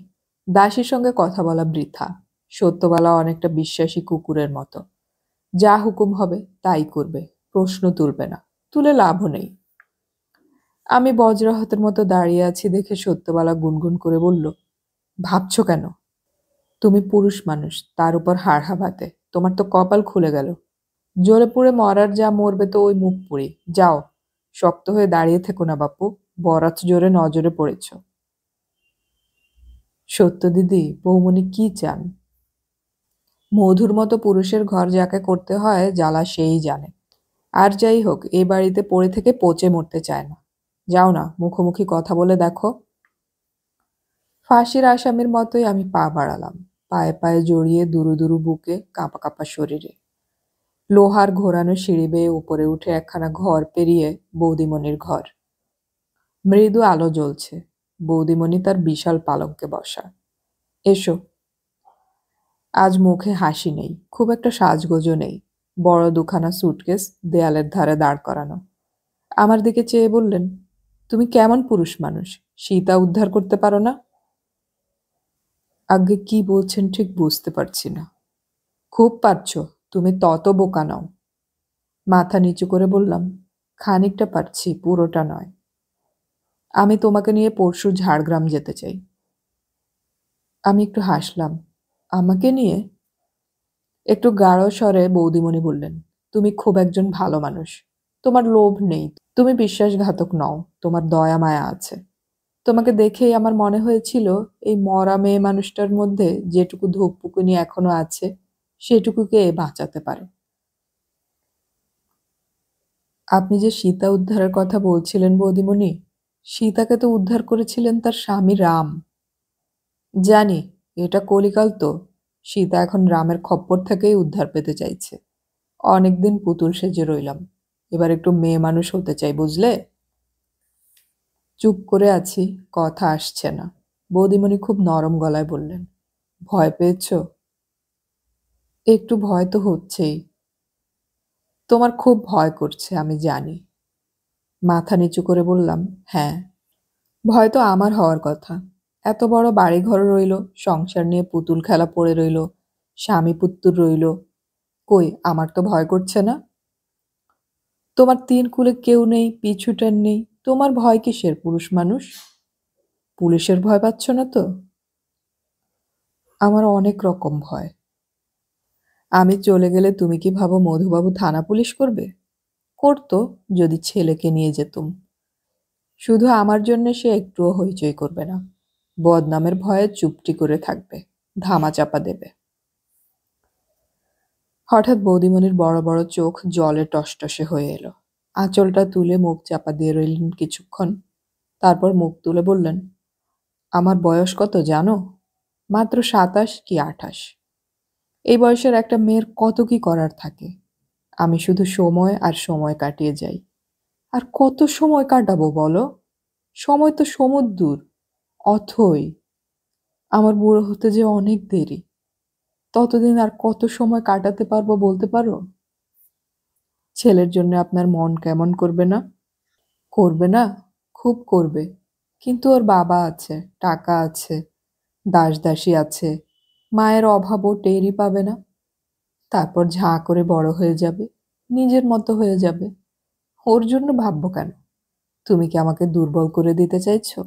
Speaker 1: দাসীর সঙ্গে কথা বলা বৃথা। সত্যবালা অনেকটা বিশ্বাসী কুকুরের মতো, যা হুকুম হবে তাই করবে, প্রশ্ন তুলবে না, তুলে লাভও নেই। আমি বজ্রাহতের মতো দাঁড়িয়ে আছি দেখে সত্যবালা গুনগুন করে বলল, ভাবছ কেন? তুমি পুরুষ মানুষ, তার উপর হাড় হাবাতে, তোমার তো কপাল খুলে গেল। জ্বলে পুড়ে মরার যা মরবে তো ওই মুখ পুড়ি। যাও, শক্ত হয়ে দাঁড়িয়ে থেকো না বাপু, বরাত জোরে নজরে পড়েছ। সত্য দিদি, বৌমনি কি চান? মধুর মতো পুরুষের ঘর যাকে করতে হয় জ্বালা সেই জানে। আর যাই হোক, এই বাড়িতে পড়ে থেকে পচে মরতে চায় না। যাও না, মুখোমুখি কথা বলে দেখো। ফাঁসির আসামির মতোই আমি পা বাড়ালাম, পায়ে পায়ে জড়িয়ে দুরু দুরু বুকে, কাঁপা কাঁপা শরীরে। লোহার ঘোরানো সিঁড়ি বেয়ে উপরে উঠে একখানা ঘর পেরিয়ে বৌদিমণির ঘর। মৃদু আলো জ্বলছে। বৌদিমণি তার বিশাল পালঙ্কে বসা। এসো। আজ মুখে হাসি নেই, খুব একটা সাজগোজও নেই। বড় দুখানা সুটকেস দেয়ালের ধারে দাঁড় করানো। আমার দিকে চেয়ে বললেন, তুমি কেমন পুরুষ মানুষ, সীতা উদ্ধার করতে পারো না? আগে কি বলছেন ঠিক বুঝতে পারছি না। খুব পারছ, তুমি তত বোকা নাও। মাথা নিচু করে বললাম, খানিকটা পারছি, পুরোটা নয়। আমি তোমাকে নিয়ে পরশু ঝাড়গ্রাম যেতে চাই। আমি একটু হাসলাম। আমাকে নিয়ে? একটু গাঢ় স্বরে বৌদিমণি বললেন, তুমি খুব একজন ভালো মানুষ, তোমার লোভ নেই, তুমি বিশ্বাসঘাতক নও, তোমার দয়া মায়া আছে। তোমাকে দেখেই আমার মনে হয়েছিল এই মরা মেয়ে মানুষটার মধ্যে যেটুকু ধূপপুকুনি এখনো আছে সেটুকুকে এ বাঁচাতে পারে। আপনি যে সীতা উদ্ধারের কথা বলছিলেন বৌদিমণি, সীতাকে তো উদ্ধার করেছিলেন তার স্বামী রাম। জানি, এটা কলিকাল তো। সীতা এখন রামের খপ্পর থেকেই উদ্ধার পেতে চাইছে। অনেকদিন পুতুল সেজে রইলাম, এবার একটু মেয়ে মানুষ হতে চাই, বুঝলে? চুপ করে আছি, কথা আসছে না। বৌদিমণি খুব নরম গলায় বললেন, ভয় পেয়েছ? একটু ভয় তো হচ্ছেই। তোমার খুব ভয় করছে আমি জানি। মাথা নিচু করে বললাম, হ্যাঁ। ভয় তো আমার হওয়ার কথা। এত বড় বাড়িঘর রইল, সংসার নিয়ে পুতুল খেলা পড়ে রইল, স্বামী পুত্তুর রইল, কই আমার তো ভয় করছে না? তোমার তিন কুলে কেউ নেই, পিছুটান নেই, তোমার ভয় কিসের পুরুষ মানুষ? পুলিশের ভয় পাচ্ছ না তো? আমার অনেক রকম ভয়। আমি চলে গেলে তুমি কি ভাবো মধুবাবু থানা পুলিশ করবে? করতো, যদি ছেলেকে নিয়ে যেতুম। শুধু আমার জন্য সে একটুও হইচই করবে না, বদনামের ভয়ে চুপটি করে থাকবে, ধামা চাপা দেবে। হঠাৎ বৌদিমণির বড় বড় চোখ জলে টসটসে হয়ে এলো। আঁচলটা তুলে মুখ চাপা দিয়ে রইলেন কিছুক্ষণ, তারপর মুখ তুলে বললেন, আমার বয়স কত জানো? মাত্র 27 কি 28। এই বয়সের একটা মেয়ের কত কি করার থাকে। আমি শুধু সময় আর সময় কাটিয়ে যাই। আর কত সময় কাটাবো বলো? সময় তো সমুদ্র, অথই। আমার বুড়ো হতে যে অনেক দেরি। ততদিন আর কত সময় কাটাতে পারবো বলতে পারো? ছেলের জন্য আপনার মন কেমন করবে না? করবে না? খুব করবে। কিন্তু ওর বাবা আছে, টাকা আছে, দাসদাসী আছে, মায়ের অভাবও টেরই পাবে না। তারপর ঝাঁ করে বড় হয়ে যাবে, নিজের মতো হয়ে যাবে। ওর জন্য ভাববো কেন? তুমি কি আমাকে দুর্বল করে দিতে চাইছো?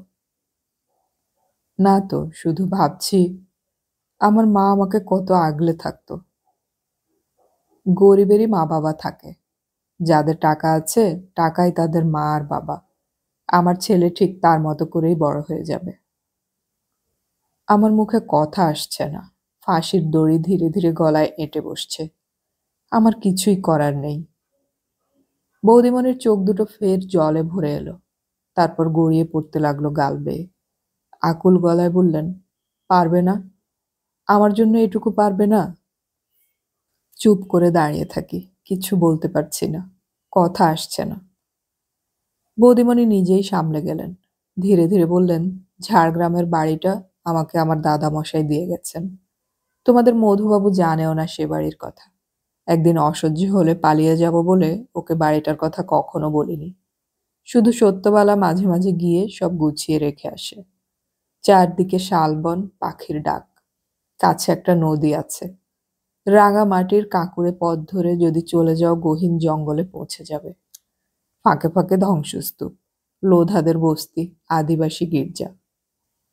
Speaker 1: না তো, শুধু ভাবছি আমার মা আমাকে কত আগলে থাকতো। গরিবেরই মা বাবা থাকে, যাদের টাকা আছে টাকাই তাদের মা আর বাবা। আমার ছেলে ঠিক তার মতো করেই বড় হয়ে যাবে। আমার মুখে কথা আসছে না, ফাঁসির দড়ি ধীরে ধীরে গলায় এঁটে বসছে। আমার কিছুই করার নেই। বৌদিমণির চোখ দুটো ফের জলে ভরে এলো, তারপর গড়িয়ে পড়তে লাগলো গাল বেয়ে। আকুল গলায় বললেন, পারবে না? আমার জন্য এটুকু পারবে না? চুপ করে দাঁড়িয়ে থাকি, কিছু বলতে পারছি না, কথা আসছে না। বৌদিমণি নিজেই সামলে গেলেন, ধীরে ধীরে বললেন, ঝাড়গ্রামের বাড়িটা আমাকে আমার দাদা মশাই দিয়ে গেছেন। তোমাদের মধুবাবু জানেও না সে বাড়ির কথা। একদিন অসহ্য হলে পালিয়ে যাব বলে ওকে বাড়িটার কথা কখনো বলিনি। শুধু সত্যবালা মাঝে মাঝে গিয়ে সব গুছিয়ে রেখে আসে। চারদিকে শালবন, পাখির ডাক, কাছে একটা নদী আছে। রাঙা মাটির কাঁকুড়ে পথ ধরে যদি চলে যাও গহীন জঙ্গলে পৌঁছে যাবে। ফাঁকে ফাঁকে ধ্বংসস্তূপ, লোধাদের বস্তি, আদিবাসী গির্জা।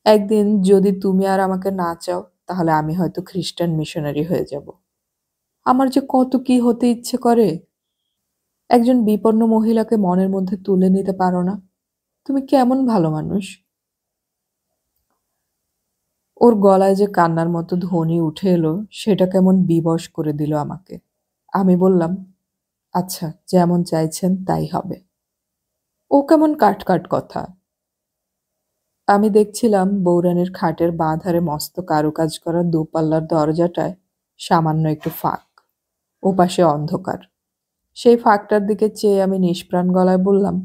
Speaker 1: একদিন যদি তুমি আর আমাকে না চাও, তাহলে আমি হয়তো খ্রিস্টান মিশনারি হয়ে যাব। আমার যে কত কি হতে ইচ্ছে করে। একজন বিপন্ন মহিলাকে মনের মধ্যে তুলে নিতে পারো না? তুমি কেমন ভালো মানুষ। ওর গলায় যে কান্নার মতো ধ্বনি উঠে এলো, সেটা কেমন বিবশ করে দিল আমাকে। আমি বললাম, আচ্ছা, যেমন চাইছেন তাই হবে। ও কেমন কাট কাট কথা। আমি দেখছিলাম বৌরানীর খাটের বাঁ ধারে মস্ত কারুকাজ করা দূপাল্লার দরজাটায় সামান্য একটু ফাঁক, ওপাশে অন্ধকার। সেই ফাঁকটার দিকে চেয়ে আমি নিষ্প্রাণ গলায় বললাম,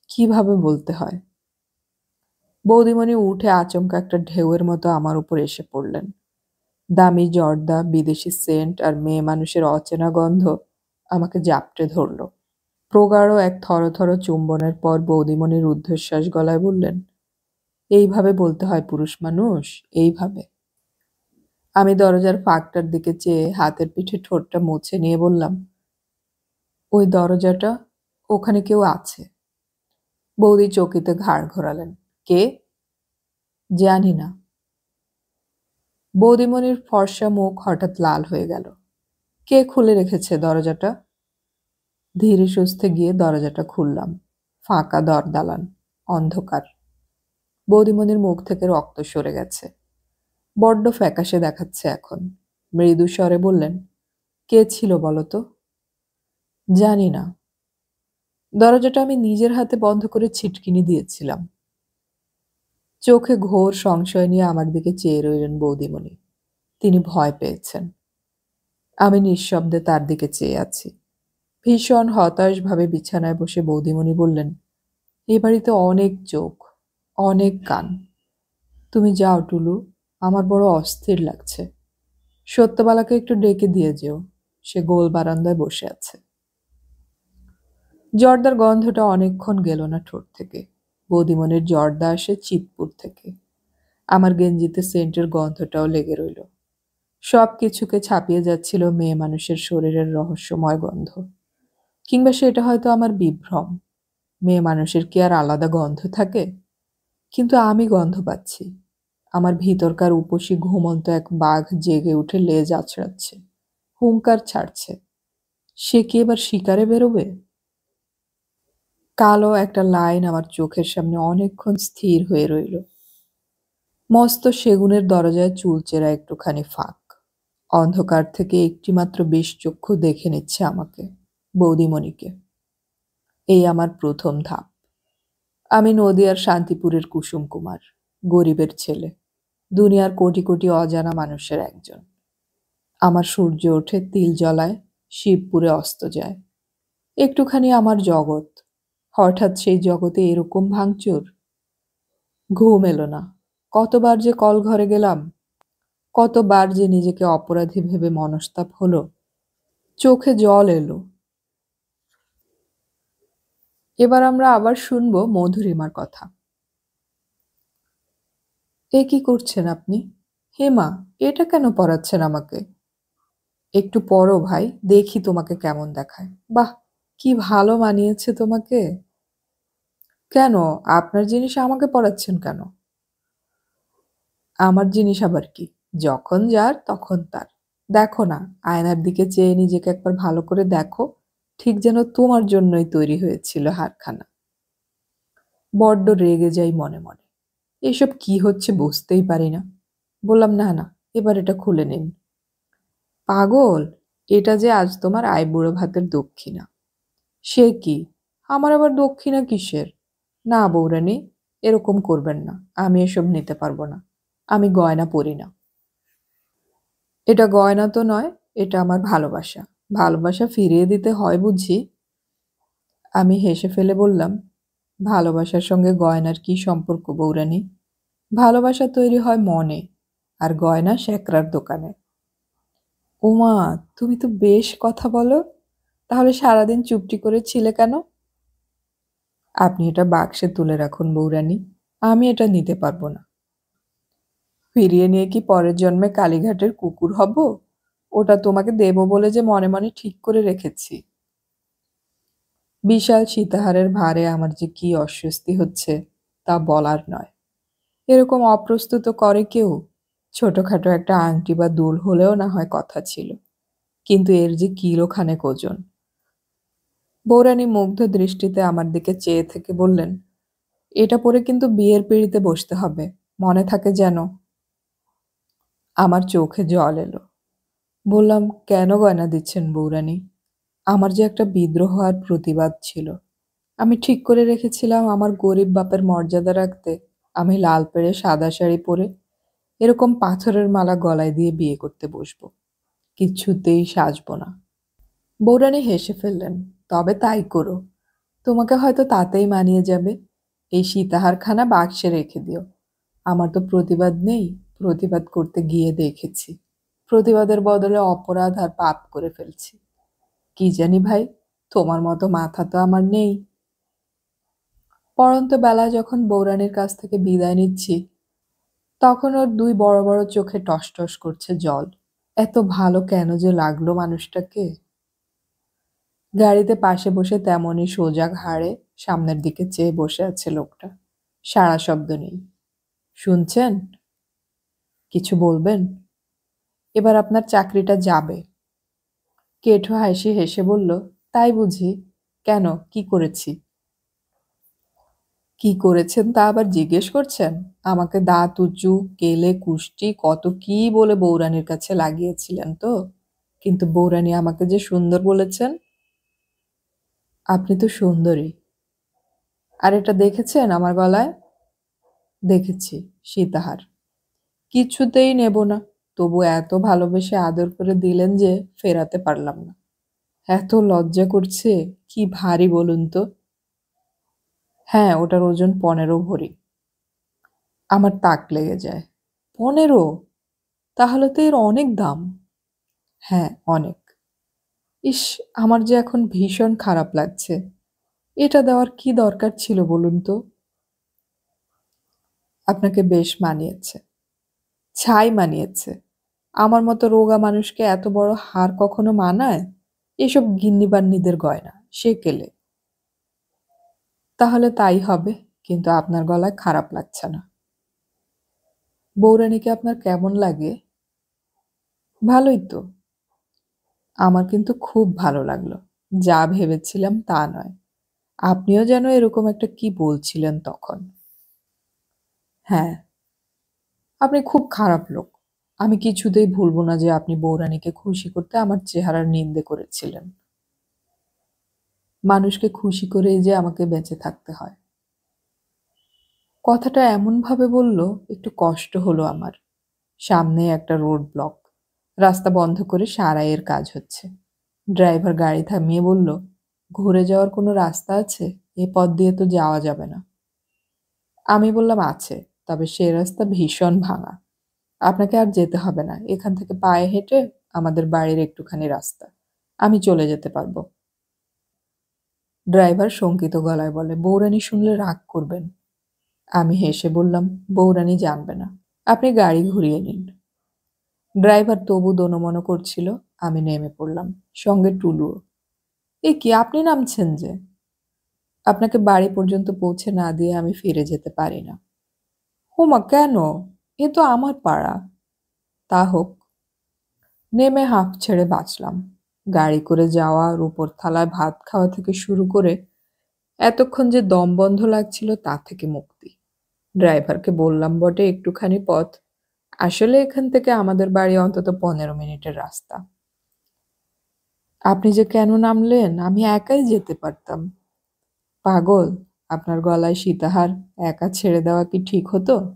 Speaker 1: কিভাবে বলতে হয়? বৌদিমণি উঠে আচমকা একটা ঢেউয়ের মতো আমার উপর এসে পড়লেন। দামি জর্দা, বিদেশি সেন্ট আর মেয়ে মানুষের অচেনা গন্ধ আমাকে জাপটে ধরল। প্রগাঢ় এক থরথর চুম্বনের পর বৌদিমণি রুদ্ধশ্বাস গলায় বললেন, এইভাবে বলতে হয় পুরুষ মানুষ, এইভাবে। আমি দরজার ফাঁকটার দিকে চেয়ে হাতের পিঠে ঠোঁটটা মুছে নিয়ে বললাম, ওই দরজাটা, ওখানে কেউ আছে। বৌদি চকিতে ঘাড় ঘোরালেন। কে? জানি না। বৌদিমণির ফর্সা মুখ হঠাৎ লাল হয়ে গেল। কে খুলে রেখেছে দরজাটা? ধীরে সুস্থে গিয়ে দরজাটা খুললাম। ফাঁকা দরদালান, অন্ধকার। বৌদিমণির মুখ থেকে রক্ত সরে গেছে, বড্ড ফ্যাকাশে দেখাচ্ছে এখন। মৃদু স্বরে বললেন, কে ছিল বলো তো? জানি না। দরজাটা আমি নিজের হাতে বন্ধ করে ছিটকিনি দিয়েছিলাম। চোখে ঘোর সংশয় নিয়ে আমার দিকে চেয়ে রইলেন বৌদিমণি। তিনি ভয় পেয়েছেন। আমি নিঃশব্দে তার দিকে চেয়ে আছি। ভীষণ হতাশভাবে বিছানায় বসে বৌদিমণি বললেন, এ বাড়িতে অনেক চোখ, অনেক কান। তুমি যাও টুলু, আমার বড় অস্থির লাগছে। সত্যবালাকে একটু ডেকে দিয়ে যেও, সে গোল বারান্দায় বসে আছে। জর্দার গন্ধটা অনেকক্ষণ গেল না ঠোঁট থেকে। বৌদিমণির জর্দা আসে চিতপুর থেকে। আমার গেঞ্জিতে সেন্টের গন্ধটাও লেগে রইল। সব কিছুকে ছাপিয়ে যাচ্ছিল মেয়ে মানুষের শরীরের রহস্যময় গন্ধ। কিংবা সেটা হয়তো আমার বিভ্রম। মেয়ে মানুষের কি আর আলাদা গন্ধ থাকে? কিন্তু আমি গন্ধ পাচ্ছি। আমার ভিতরকার উপসী ঘুমন্ত এক বাঘ জেগে উঠে লেজ আছড়াচ্ছে, হুঙ্কার ছাড়ছে। সে কি এবার শিকারে বেরোবে? কালো একটা লাইন আমার চোখের সামনে অনেকক্ষণ স্থির হয়ে রইল। মস্ত সেগুনের দরজায় চুলচেরা একটুখানি ফাঁক। অন্ধকার থেকে একটিমাত্র বিষচক্ষু দেখে নিচ্ছে আমাকে, বৌদিমণিকে। এই আমার প্রথম ধাপ। আমি নদিয়ার শান্তিপুরের কুসুম কুমার, গরিবের ছেলে, দুনিয়ার কোটি কোটি অজানা মানুষের একজন। আমার সূর্য ওঠে তিল জ্বলায়, শিবপুরে অস্ত যায়। একটুখানি আমার জগৎ। হঠাৎ সেই জগতে এরকম ভাঙচুর। ঘুম এলো না। কতবার যে কল ঘরে গেলাম, কতবার যে নিজেকে অপরাধী ভেবে মনস্তাপ হলো। চোখে জল এলো। এবার আমরা আবার শুনবো মধুরিমার কথা। এ কি করছেন আপনি? হেমা, এটা কেন পড়াচ্ছেন আমাকে? একটু পড়ো ভাই, দেখি তোমাকে কেমন দেখায়। বাহ, কি ভালো মানিয়েছে তোমাকে। কেন, আপনার জিনিস আমাকে পড়াচ্ছেন কেন? আমার জিনিস আবার কি? যখন যার তখন তার। দেখো না, আয়নার দিকে চেয়ে নিজেকে একবার ভালো করে দেখো। ঠিক যেন তোমার জন্যই তৈরি হয়েছিল হারখানা। বড্ড রেগে যাই মনে মনে। এসব কি হচ্ছে বুঝতেই পারি না। বললাম, না না, এবার এটা খুলে নিন। পাগল, এটা যে আজ তোমার আইবুড়ো ভাতের দক্ষিণা। সে কি? আমার আবার দক্ষিণা কিসের? না বৌরানী, এরকম করবেন না। আমি এসব নিতে পারবো না। আমি গয়না পরি না। এটা গয়না তো নয়, এটা আমার ভালোবাসা। ভালোবাসা ফিরিয়ে দিতে হয় বুঝি? আমি হেসে ফেলে বললাম, ভালোবাসার সঙ্গে গয়নার কি সম্পর্ক বৌরানী? ভালোবাসা তৈরি হয় মনে, আর গয়না শ্যাকরার দোকানে। ওমা, তুমি তো বেশ কথা বলো। তাহলে সারাদিন চুপটি করে ছিলে কেন? আপনি এটা বাক্সে তুলে রাখুন বৌরানী, আমি এটা নিতে পারবো না। ফিরিয়ে নিয়ে কি পরের জন্মে কালীঘাটের কুকুর হব? ওটা তোমাকে দেব বলে যে মনে মনে ঠিক করে রেখেছি। বিশাল সীতাহারের ভারে আমার যে কি অস্বস্তি হচ্ছে তা বলার নয়। এরকম অপ্রস্তুত করে কেউ? ছোটখাটো একটা আংটি বা দুল হলেও না হয় কথা ছিল, কিন্তু এর যে কিলোখানেক ওজন। বৌরানী মুগ্ধ দৃষ্টিতে আমার দিকে চেয়ে থেকে বললেন, এটা পরে কিন্তু বিয়ের পিঁড়িতে বসতে হবে, মনে থাকে যেন। আমার চোখে জল এলো। বললাম, কেন গয়না দিচ্ছেন বৌরানী? আমার যে একটা বিদ্রোহ আর প্রতিবাদ ছিল। আমি ঠিক করে রেখেছিলাম আমার গরিব বাপের মর্যাদা রাখতে আমি লাল পেড়ে সাদা শাড়ি পরে এরকম পাথরের মালা গলায় দিয়ে বিয়ে করতে বসবো। কিছুতেই সাজবো না। বৌরানী হেসে ফেললেন, তবে তাই করো। তোমাকে হয়তো তাতেই মানিয়ে যাবে। এই সীতাহারখানা বাক্সে রেখে দিও। আমার তো প্রতিবাদ নেই। প্রতিবাদ করতে গিয়ে দেখেছি প্রতিবাদের বদলে অপরাধ আর পাপ করে ফেলছি। কি জানি ভাই, তোমার মতো মাথা তো আমার নেই। পড়ন্ত বেলা যখন বৌরানীর কাছ থেকে বিদায় নিচ্ছি, তখন ওর দুই বড় বড় চোখে টসটস করছে জল। এত ভালো কেন যে লাগলো মানুষটাকে। গাড়িতে পাশে বসে তেমনই সোজা ঘাড়ে সামনের দিকে চেয়ে বসে আছে লোকটা। সাড়া শব্দ নেই। শুনছেন? কিছু বলবেন? এবার আপনার চাকরিটা যাবে। কেঠো হাসি হেসে বলল, তাই বুঝি? কেন, কি করেছি? কি করেছেন তা আবার জিজ্ঞেস করছেন? আমাকে দাঁত উঁচু, কেলে, কুষ্টি কত কি বলে বৌরানীর কাছে লাগিয়েছিলেন তো। কিন্তু বৌরানী আমাকে যে সুন্দর বলেছেন। আপনি তো সুন্দরী। আর এটা দেখেছেন আমার গলায়? দেখেছি, সীতাহার। কিছুতেই নেব না। তবু এত ভালোবেসে আদর করে দিলেন যে ফেরাতে পারলাম না। এত লজ্জা করছে, কি ভারী বলুন তো? হ্যাঁ, ওটার ওজন ১৫ ভরি। আমার তাক লেগে যায়। ১৫? তাহলে তো এর অনেক দাম। হ্যাঁ, অনেক। ইস! আমার যে এখন ভীষণ খারাপ লাগছে। এটা দেওয়ার কি দরকার ছিল বলুন তো? আপনাকে বেশ মানিয়েছে। ছাই মানিয়েছে। আমার মতো রোগা মানুষকে এত বড় হার কখনো মানায়? এসব গিন্নি-বান্নিদের গয়না, সেকেলে। তাহলে তাই হবে, কিন্তু আপনার গলায় খারাপ লাগছে না। বউরানীকে আপনার কেমন লাগে? ভালোই তো। আমার কিন্তু খুব ভালো লাগলো। যা ভেবেছিলাম তা নয়। আপনিও যেন এরকম একটা কি বলছিলেন তখন। হ্যাঁ, আপনি খুব খারাপ লোক। আমি কিছুতেই ভুলব না যে আপনি বউরানীকে খুশি করতে আমার চেহারার নিন্দে করেছিলেন। মানুষকে খুশি করেই যে আমাকে বেঁচে থাকতে হয়। কথাটা এমনভাবে বলল, একটু কষ্ট হলো আমার। সামনে একটা রোড ব্লক। রাস্তা বন্ধ করে সারাইয়ের কাজ হচ্ছে। ড্রাইভার গাড়ি থামিয়ে বলল, ঘুরে যাওয়ার কোনো রাস্তা আছে? এ পথ দিয়ে তো যাওয়া যাবে না। আমি বললাম, আছে, তবে সে রাস্তা ভীষণ ভাঙা। আপনাকে আর যেতে হবে না। এখান থেকে পায়ে হেঁটে আমাদের বাড়ির একটুখানি রাস্তা। আমি চলে যেতে পারবো। ড্রাইভার শঙ্কিত গলায় বলে, বউরানী শুনলে রাগ করবেন। আমি হেসে বললাম, বউরানী জানবে না। আপনি গাড়ি ঘুরিয়ে নিন। ড্রাইভার তবু দোনোমনো করছিল। আমি নেমে পড়লাম, সঙ্গে টুলুও। এ কি, আপনি নামছেন যে? আপনাকে বাড়ি পর্যন্ত পৌঁছে না দিয়ে আমি ফিরে যেতে পারি না। হোমা, কেন? এ তো আমার পাড়া। তা হোক। নেমে হাঁফ ছেড়ে বাঁচলাম। গাড়ি করে যাওয়া আর উপর থালায় ভাত খাওয়া থেকে শুরু করে এতক্ষণ যে দম বন্ধ লাগছিল তা থেকে মুক্তি। ড্রাইভারকে বললাম বটে একটুখানি পথ, আসলে এখান থেকে আমাদের বাড়ি অন্তত ১৫ মিনিটের রাস্তা। আপনি যে কেন নামলেন? আমি একাই যেতে পারতাম। পাগল, আপনার গলায় সীতাহার একা ছেড়ে দেওয়া কি ঠিক হতো?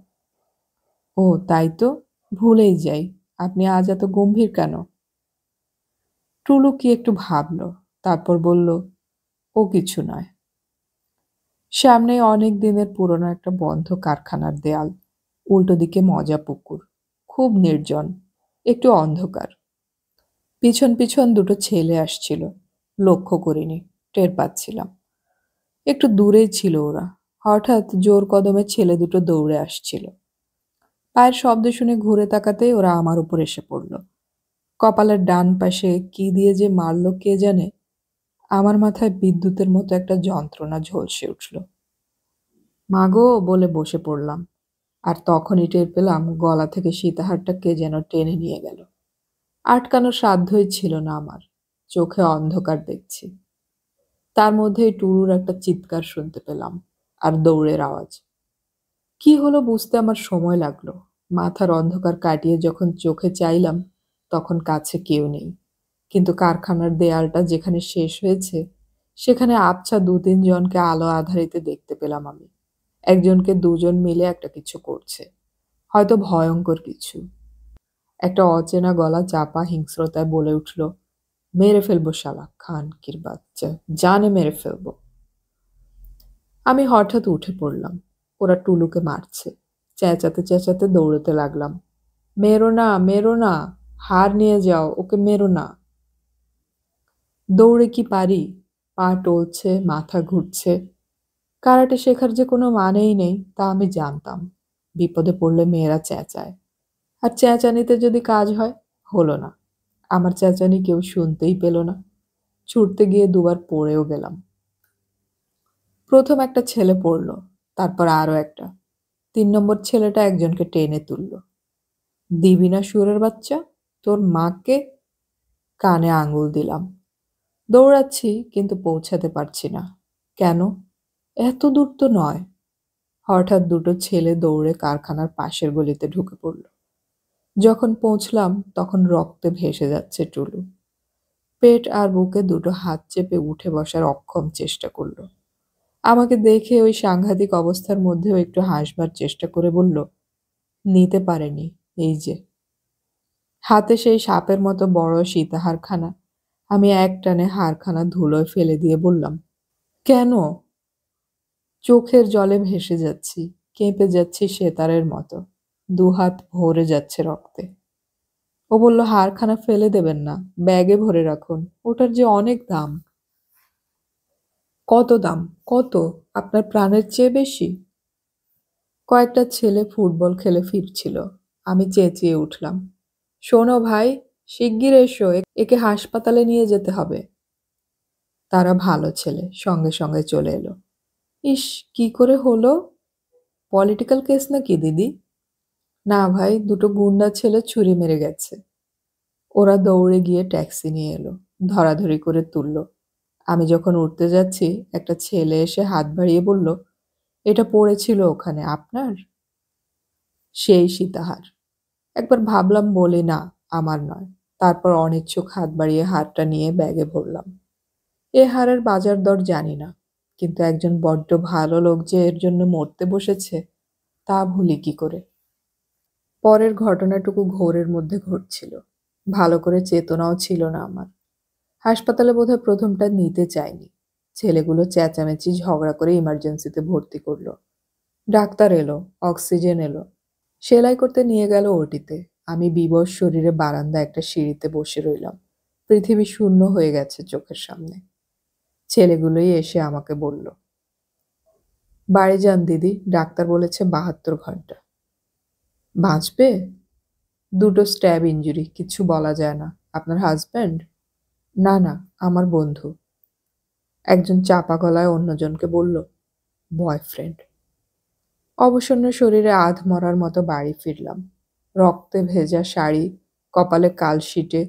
Speaker 1: ও তাই তো, ভুলেই যাই। আপনি আজ এত গম্ভীর কেন? টুলু কি একটু ভাবল, তারপর বলল, ও কিছু নয়। সামনে অনেক দিনের পুরনো একটা বন্ধ কারখানার দেয়াল। উল্টো দিকে মজা পুকুর। খুব নির্জন, একটু অন্ধকার। পিছন পিছন দুটো ছেলে আসছিল। লক্ষ্য করিনি, টের পাচ্ছিলাম। একটু দূরেই ছিল ওরা। হঠাৎ জোর কদমে ছেলে দুটো দৌড়ে আসছিল। পায়ের শব্দ শুনে ঘুরে তাকাতেই ওরা আমার উপর এসে পড়ল। কপালের ডান পাশে কি দিয়ে যে মারল কে জানে। আমার মাথায় বিদ্যুতের মতো একটা যন্ত্রণা ঝলসে উঠল। মাগো বলে বসে পড়লাম। আর তখনই টের পেলাম গলা থেকে সীতাহারটা কে যেন টেনে নিয়ে গেল। আটকানোর সাধ্যই ছিল না আমার। চোখে অন্ধকার দেখছি। তার মধ্যেই টুরুর একটা চিৎকার শুনতে পেলাম, আর দৌড়ের আওয়াজ। কি হলো বুঝতে আমার সময় লাগলো। মাথার অন্ধকার কাটিয়ে যখন চোখে চাইলাম, তখন কাছে কেউ নেই। কিন্তু কারখানার দেয়ালটা যেখানে শেষ হয়েছে, সেখানে আবছা ২-৩ জনকে আলো আঁধারিতে দেখতে পেলাম আমি। একজনকে দুজন মিলে একটা কিছু করছে। হয়তো ভয়ঙ্কর কিছু। একটা অচেনা গলা চাপা হিংস্রতায় বলে উঠল, মেরে ফেলবো শালা খানকির বাচ্চা, জানে মেরে ফেলবো। আমি হঠাৎ উঠে পড়লাম। ওরা টুলুকে মারছে। চেঁচাতে চেঁচাতে দৌড়তে লাগলাম। মেরো না, মেরো না, হার নিয়ে যাও, ওকে মেরো না। দৌড়ে কি পারি? পা টলছে, মাথা ঘুরছে। কারাটে শেখার যে কোনো মানেই নেই তা আমি জানতাম। বিপদে পড়লে মেয়েরা চেঁচায়, আর চেঁচানিতে যদি কাজ হয়, হলো না। আমার চেঁচানি কেউ শুনতেই পেল না। ছুটতে গিয়ে দুবার পড়েও গেলাম। প্রথম একটা ছেলে পড়ল, তারপর আরো একটা। ৩ নম্বর ছেলেটা একজনকে টেনে তুলল। দিবি না শুয়োরের বাচ্চা? তোর মাকে? কানে আঙুল দিলাম। দৌড়াচ্ছি, কিন্তু পৌঁছাতে পারছি না। কেন? এত দূর তো নয়। হঠাৎ দুটো ছেলে দৌড়ে কারখানার পাশের গলিতে ঢুকে পড়ল। যখন পৌঁছলাম তখন রক্তে ভেসে যাচ্ছে টুলু। পেট আর বুকে দুটো হাত চেপে উঠে বসার অক্ষম চেষ্টা করলো। আমাকে দেখে ওই সাংঘাতিক অবস্থার মধ্যেও একটু হাসবার চেষ্টা করে বলল, নিতে পারেনি, এই যে। হাতে সেই সাপের মতো বড় সীতাহারখানা। আমি একটানে হারখানা ধুলোয় ফেলে দিয়ে বললাম, কেন? চোখের জলে ভেসে যাচ্ছি, কেঁপে যাচ্ছি সেতারের মতো, দুহাত ভরে যাচ্ছে রক্তে। ও বলল, হারখানা ফেলে দেবেন না, ব্যাগে ভরে রাখুন, ওটার যে অনেক দাম। কত দাম? কত? আপনার প্রাণের চেয়ে বেশি? কয়েকটা ছেলে ফুটবল খেলে ফিরছিল। আমি চেঁচিয়ে উঠলাম, শোনো ভাই, শিগগির এসো, একে হাসপাতালে নিয়ে যেতে হবে। তারা ভালো ছেলে, সঙ্গে সঙ্গে চলে এলো। ইস, কি করে হলো? পলিটিক্যাল কেস নাকি দিদি? না ভাই, দুটো গুন্ডা ছেলে ছুরি মেরে গেছে। ওরা দৌড়ে গিয়ে ট্যাক্সি নিয়ে এলো, ধরাধরি করে তুলল। আমি যখন উঠতে যাচ্ছি, একটা ছেলে এসে হাত বাড়িয়ে বলল, এটা পড়েছিল ওখানে আপনার? সেই সীতাহার। একবার ভাবলাম বলি না, আমার নয়। তারপর অনিচ্ছুক হাত বাড়িয়ে হারটা নিয়ে ব্যাগে ভরলাম। এ হারের বাজার দর জানি না, কিন্তু একজন বড্ড ভালো লোক যে এর জন্য মরতে বসেছে তা ভুলি কি করে। পরের ঘটনাটুকু ঘোরের মধ্যে ঘটছিল। ভালো করে চেতনাও ছিল না আমার। হাসপাতালে বোধহয় প্রথমটা নিতে চায়নি। ছেলেগুলো চেঁচামেচি ঝগড়া করে ইমার্জেন্সিতে ভর্তি করলো। ডাক্তার এলো, অক্সিজেন এলো, সেলাই করতে নিয়ে গেল ওটিতে। আমি বিবশ শরীরে বারান্দা একটা সিঁড়িতে বসে রইলাম। পৃথিবী শূন্য হয়ে গেছে চোখের সামনে। ছেলেগুলোই এসে আমাকে বলল, বাড়ি যান দিদি, ডাক্তার বলেছে 72 ঘন্টা। বাঁচবে? দুটো স্ট্যাব ইঞ্জুরি, কিছু বলা যায় না। আপনার হাজব্যান্ড? না না, আমার বন্ধু। একজন চাপা গলায় অন্যজনকে বলল, বয়ফ্রেন্ড। অবসন্ন শরীরে আধ মরার মতো বাড়ি ফিরলাম। রক্তে ভেজা শাড়ি, কপালে কালশিটে,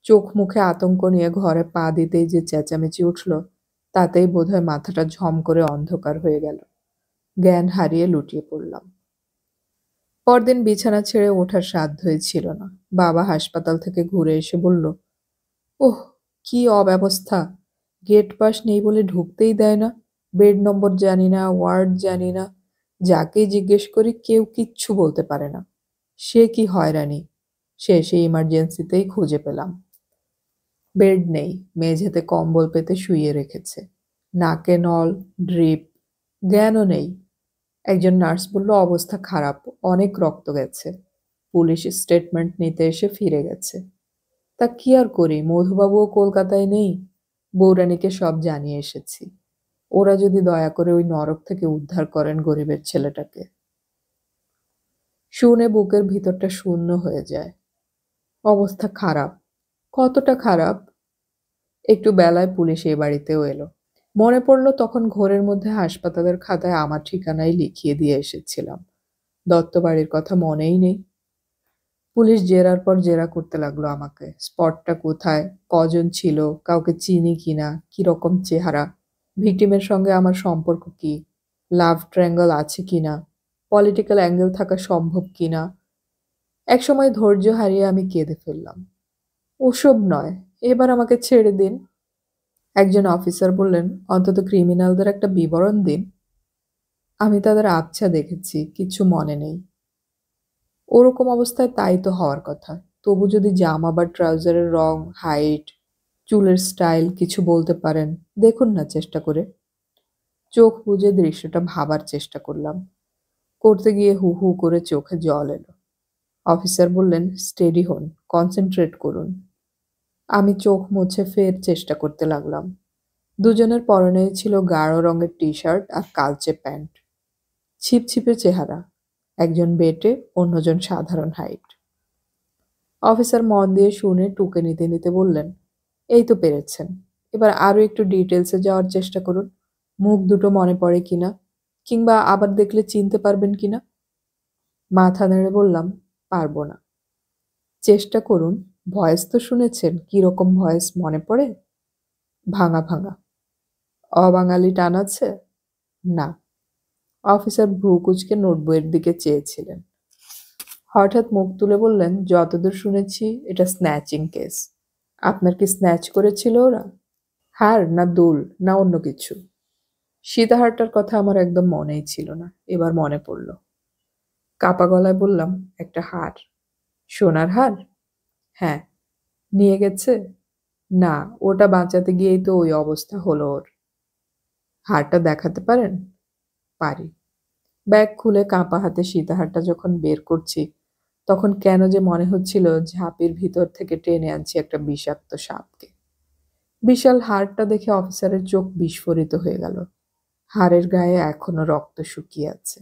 Speaker 1: চোখ মুখে আতঙ্ক নিয়ে ঘরে পা দিতেই যে চেঁচামেচি উঠল, তাতেই বোধহয় মাথাটা ঝম করে অন্ধকার হয়ে গেল। জ্ঞান হারিয়ে লুটিয়ে পড়লাম। পরদিন বিছানা ছেড়ে ওঠার সাধ্যই ছিল না। বাবা হাসপাতাল থেকে ঘুরে এসে বলল, ওহ, কি অব্যবস্থা! গেট পাস নেই বলে ঢুকতেই দেয় না। বেড নম্বর জানি না, ওয়ার্ড জানি না। যাকেই জিজ্ঞেস করি কেউ কিচ্ছু বলতে পারে না। সে কি হয়রানি! শেষে ইমার্জেন্সিতেই খুঁজে পেলাম। বেড নেই, মেঝেতে কম্বল পেতে শুইয়ে রেখেছে। নাকে নল, ড্রিপ। জ্ঞানও নেই। একজন নার্স বলল, অবস্থা খারাপ, অনেক রক্ত গেছে। পুলিশ স্টেটমেন্ট নিতে এসে ফিরে গেছে। তা কি আর করি, মধুবাবুও কলকাতায় নেই। বৌরানীকে সব জানিয়ে এসেছি। ওরা যদি দয়া করে ওই নরক থেকে উদ্ধার করেন গরিবের ছেলেটাকে। শুনে বুকের ভিতরটা শূন্য হয়ে যায়। অবস্থা খারাপ। কতটা খারাপ? একটু বেলায় পুলিশ এ বাড়িতেও এলো। মনে পড়ল তখন ঘোরের মধ্যে হাসপাতালের খাতায় আমার ঠিকানাই লিখিয়ে দিয়ে এসেছিলাম। দত্তবাড়ির কথা মনেই নেই। পুলিশ জেরার পর জেরা করতে লাগলো আমাকে। স্পটটা কোথায়, কজন ছিল, কাউকে চিনি কিনা, কিরকম চেহারা, ভিকটিমের সঙ্গে আমার সম্পর্ক কি, লাভ ট্রায়াঙ্গল আছে কিনা, পলিটিক্যাল অ্যাঙ্গেল থাকা সম্ভব কিনা। একসময় ধৈর্য হারিয়ে আমি কেঁদে ফেললাম। ওসব নয়, এবার আমাকে ছেড়ে দিন। একজন অফিসার বললেন, অন্তত ক্রিমিনালদের একটা বিবরণ দিন। আমি তাদের আবছা দেখেছি, কিছু মনে নেই। ওরকম অবস্থায় তাই তো হওয়ার কথা। তবু যদি জামা বা ট্রাউজারের রং, হাইট, চুলের স্টাইল কিছু বলতে পারেন, দেখুন না চেষ্টা করে। চোখ বুজে দৃশ্যটা ভাবার চেষ্টা করলাম। করতে গিয়ে হু হু করে চোখে জল এলো। অফিসার বললেন, স্টেডি হন, কনসেন্ট্রেট করুন। আমি চোখ মুছে ফের চেষ্টা করতে লাগলাম। দুজনের পরনেই ছিল গাঢ় রঙের টি শার্ট আর কালচে প্যান্ট। ছিপছিপে চেহারা। একজন বেটে, অন্যজন সাধারণ হাইট। অফিসার মন দিয়ে শুনে টুকে নিতে নিতে বললেন, এই তো পেরেছেন। এবার আরো একটু ডিটেলসে যাওয়ার চেষ্টা করুন। মুখ দুটো মনে পড়ে কিনা, কিংবা আবার দেখলে চিনতে পারবেন কিনা। মাথা নেড়ে বললাম, পারবো না। চেষ্টা করুন। ভয়েস তো শুনেছেন, কিরকম ভয়েস মনে পড়ে? ভাঙা ভাঙা। অবাঙালি টান আছে? না। অফিসার ভ্রু কুঁচকে নোটবইয়ের দিকে চেয়েছিলেন। হঠাৎ মুখ তুলে বললেন, যতদূর শুনেছি এটা স্ন্যাচিং কেস। আপনার কি স্ন্যাচ করেছিল ওরা? হার না দুল না অন্য কিছু? সীতাহারটার কথা আমার একদম মনেই ছিল না, এবার মনে পড়ল। কাপা গলায় বললাম, একটা হার। সোনার হার? হ্যাঁ। নিয়ে গেছে? না, ওটা বাঁচাতে গিয়েই তো ওই অবস্থা হলো ওর। হাড়টা দেখাতে পারেন? পারি। ব্যাগ খুলে কাঁপা হাতে সীতাহারটা যখন বের করছি, তখন কেন যে মনে হচ্ছিল ঝাঁপির ভিতর থেকে টেনে আনছি একটা বিষাক্ত সাপকে। বিশাল হাড়টা দেখে অফিসারের চোখ বিস্ফোরিত হয়ে গেল। হাড়ের গায়ে এখনো রক্ত শুকিয়ে আছে।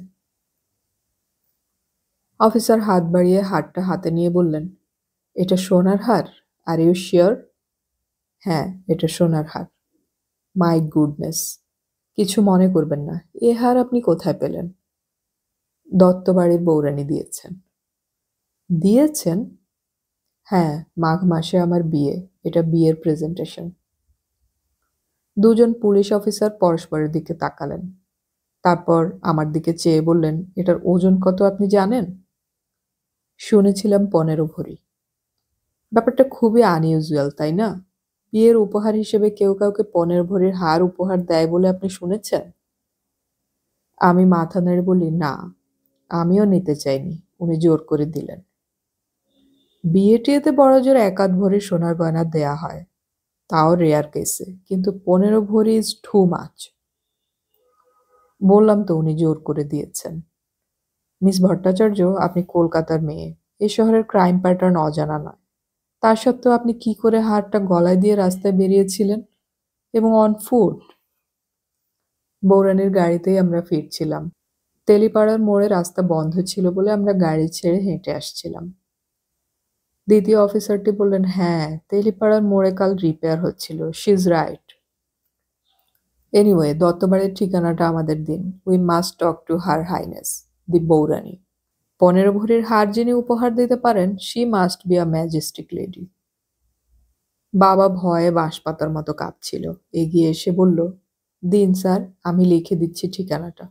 Speaker 1: অফিসার হাত বাড়িয়ে হাড়টা হাতে নিয়ে বললেন, এটা সোনার হাড়? Are you sure? হ্যাঁ, এটা সোনার হাড়। My goodness! কিছু মনে করবেন না। এ হার আপনি কোথায় পেলেন? দত্তবাড়ির বউরানী দিয়েছেন। দিয়েছেন? হ্যাঁ, মাঘ মাসে আমার বিয়ে। এটা বিয়ের প্রেজেন্টেশন। দুজন পুলিশ অফিসার পরস্পরের দিকে তাকালেন। তারপর আমার দিকে চেয়ে বললেন, এটার ওজন কত আপনি জানেন? শুনেছিলাম 15 ভরি। ব্যাপারটা খুবই আনইউজুয়াল, তাই না? বিয়ের উপহার হিসেবে কেউ কাউকে 15 ভরির হার উপহার দেয় বলে আপনি শুনেছেন? আমি মাথা নেড়ে বলি, না, আমিও নিতে চাইনি। উনি জোর করে দিলেন। বিয়ে টিয়েতে বড়জোর 1-8 ভরি সোনার গয়না দেয়া হয়, তাও রেয়ার কেসে, কিন্তু 15 ভরি ইজ টু মাচ। বললাম তো উনি জোর করে দিয়েছেন। মিস ভট্টাচার্য, আপনি কলকাতার মেয়ে। এ শহরের ক্রাইম প্যাটার্ন অজানা নয়। তা সত্ত্বেও আপনি কি করে হারটা গলায় দিয়ে রাস্তায় বেরিয়েছিলেন, এবং অন ফুট? বউরানীর গাড়িতেই আমরা ফিরছিলাম। তেলিপাড়ার মোড়ে রাস্তা বন্ধ ছিল বলে আমরা গাড়ি ছেড়ে হেঁটে আসছিলাম। দ্বিতীয় অফিসারটি বললেন, হ্যাঁ, তেলিপাড়ার মোড়ে কাল রিপেয়ার হচ্ছিল। She is right. এনিওয়ে, দত্তবাড়ির ঠিকানাটা আমাদের দিন। We must talk to her highness the বউরানী। 15 ভরির হার যিনি উপহার দিতে পারেন, she must be a majestic lady. বাবা ভয়ে বাঁশপাতার মতো কাঁপছিল। এগিয়ে এসে বলল, দিন স্যার, আমি লিখে দিচ্ছি ঠিকানাটা।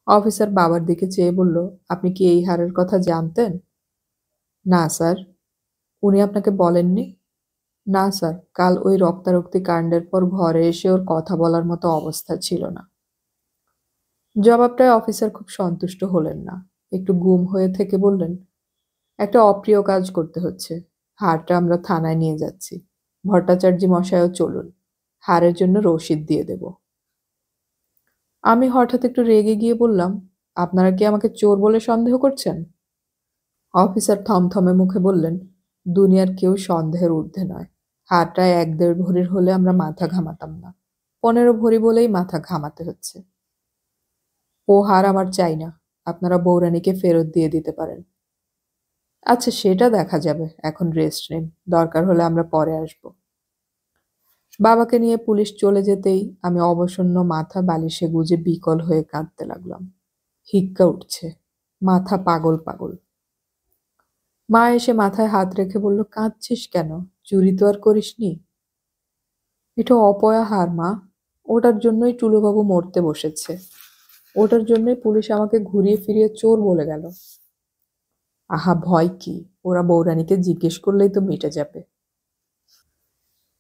Speaker 1: অফিসার বাবার দিকে চেয়ে বলল, আপনি কি এই হারের কথা জানতেন? না স্যার। উনি আপনাকে বলেননি? না স্যার, কাল ওই রক্তারক্তি কাণ্ডের পর ঘরে এসে ওর কথা বলার মতো অবস্থা ছিল না। জবাবটায় অফিসার খুব সন্তুষ্ট হলেন না। একটু গুম হয়ে থেকে বললেন, একটা অপ্রিয় কাজ করতে হচ্ছে। হারটা আমরা থানায় নিয়ে যাচ্ছি। ভট্টাচার্য মশাইও চলুন। হারের জন্য রসিদ দিয়ে দেব। আমি হঠাৎ একটু রেগে গিয়ে বললাম, আপনারা কি আমাকে চোর বলে সন্দেহ করছেন? অফিসার থমথমে মুখে বললেন, দুনিয়ার কেউ সন্দেহের ঊর্ধ্বে নয়। হারটা 1-1.5 ভরির হলে আমরা মাথা ঘামাতাম না। 15 ভরি বলেই মাথা ঘামাতে হচ্ছে। ও হার আমার চাই না। আপনারা বউরানীকে ফেরত দিয়ে দিতে পারেন। আচ্ছা, সেটা দেখা যাবে। এখন রেস্ট নিন। দরকার হলে আমরা পরে আসব। বাবাকে নিয়ে পুলিশ চলে যেতেই আমি অবসন্ন মাথা বালিশে গুজে বিকল হয়ে কাঁদতে লাগলাম। হিক্কা উঠছে। মাথা পাগল পাগল। মা এসে মাথায় হাত রেখে বলল, কাঁদছিস কেন? চুরি তো আর করিসনি। এটা অপয়া হার মা। ওটার জন্যই টুলুবাবু মরতে বসেছে। ওটার জন্যই পুলিশ আমাকে ঘুরিয়ে ফিরিয়ে চোর বলে গেল। আহা, ভয় কি? ওরা বউরানীকে জিজ্ঞেস করলেই তো মিটে যাবে।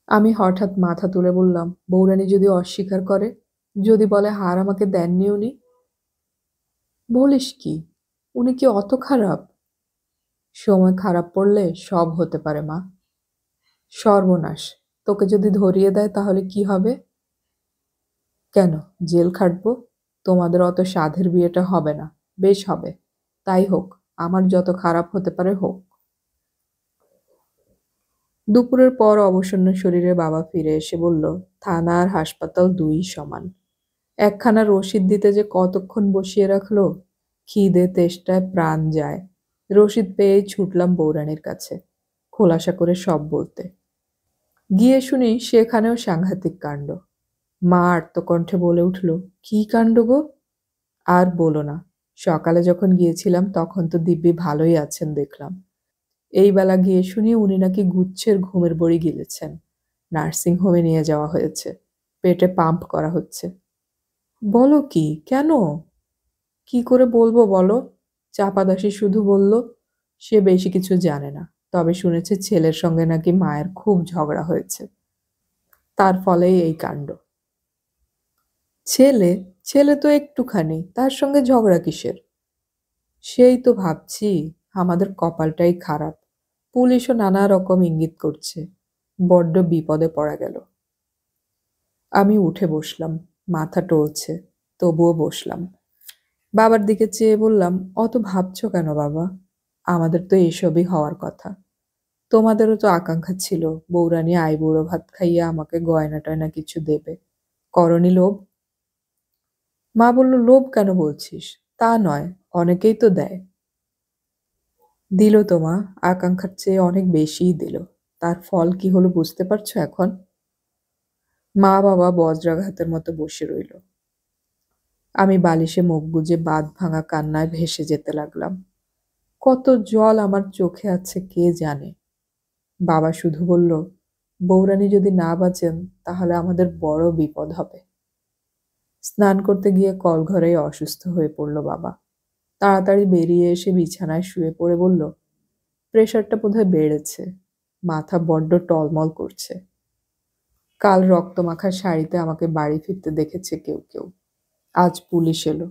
Speaker 1: আমি হঠাৎ মাথা তুলে বললাম, বউরানী যদি অস্বীকার করে, যদি বলে হার আমাকে দেননি উনি? বলিস কি? উনি কি অত খারাপ? সময় খারাপ পড়লে সব হতে পারে মা। সর্বনাশ! তোকে যদি ধরিয়ে দেয় তাহলে কি হবে? কেন, জেল খাটবো? তোমাদের অত সাধের বিয়েটা হবে না। বেশ হবে। তাই হোক, আমার যত খারাপ হতে পারে হোক। দুপুরের পর অবসন্ন শরীরে বাবা ফিরে এসে বলল, থানা আর হাসপাতাল দুই সমান। একখানা রসিদ দিতে যে কতক্ষণ বসিয়ে রাখলো। খিদে তেষ্টায় প্রাণ যায়। রসিদ পেয়েই ছুটলাম বউরানীর কাছে, খোলাসা করে সব বলতে। গিয়ে শুনি সেখানেও সাংঘাতিক কাণ্ড। মা আর্তকণ্ঠে বলে উঠল, কি কাণ্ড গো? আর বলো না। সকালে যখন গিয়েছিলাম তখন তো দিব্যি ভালোই আছেন দেখলাম। এই বেলা গিয়ে শুনি উনি নাকি গুচ্ছের ঘুমের বড়ি গিলেছেন। নার্সিং হোমে নিয়ে যাওয়া হয়েছে। পেটে পাম্প করা হচ্ছে। বলো কি? কেন? কি করে বলবো বলো? চাপাদাসী শুধু বলল, সে বেশি কিছু জানে না, তবে শুনেছে ছেলের সঙ্গে নাকি মায়ের খুব ঝগড়া হয়েছে। তার ফলেই এই কাণ্ড। ছেলে? ছেলে তো একটুখানি, তার সঙ্গে ঝগড়া কিসের? সেই তো ভাবছি, আমাদের কপালটাই খারাপ। পুলিশও নানা রকম ইঙ্গিত করছে। বড্ড বিপদে পড়া গেল। আমি উঠে বসলাম। মাথা টলছে, তবুও বসলাম। বাবার দিকে চেয়ে বললাম, অত ভাবছো কেন বাবা? আমাদের তো এসবই হওয়ার কথা। তোমাদেরও তো আকাঙ্ক্ষা ছিল বউরানী আইবুড়ো ভাত খাইয়ে আমাকে গয়না টয়না কিছু দেবে। করনি লোভ? মা বলল, লোভ কেন বলছিস? তা নয়, অনেকেই তো দেয়। দিল তো মা, আকাঙ্ক্ষার চেয়ে অনেক বেশিই দিল। তার ফল কি হলো বুঝতে পারছো এখন? মা বাবা বজ্রাঘাতের মতো বসে রইল। আমি বালিশে মুখ গুজে বাঁধ ভাঙা কান্নায় ভেসে যেতে লাগলাম। কত জল আমার চোখে আছে কে জানে। বাবা শুধু বলল, বউরানী যদি না বাঁচেন তাহলে আমাদের বড় বিপদ হবে। স্নান করতে গিয়ে কলঘরেই অসুস্থ হয়ে পড়ল বাবা। তাড়াতাড়ি বেরিয়ে এসে বিছানায় শুয়ে পড়ে বলল, প্রেশারটা বোধহয় বেড়েছে, মাথা বড্ড টলমল করছে। কাল রক্তমাখা শাড়িতে আমাকে বাড়ি ফিরতে দেখেছে কেউ কেউ। আজ পুলিশ এলো।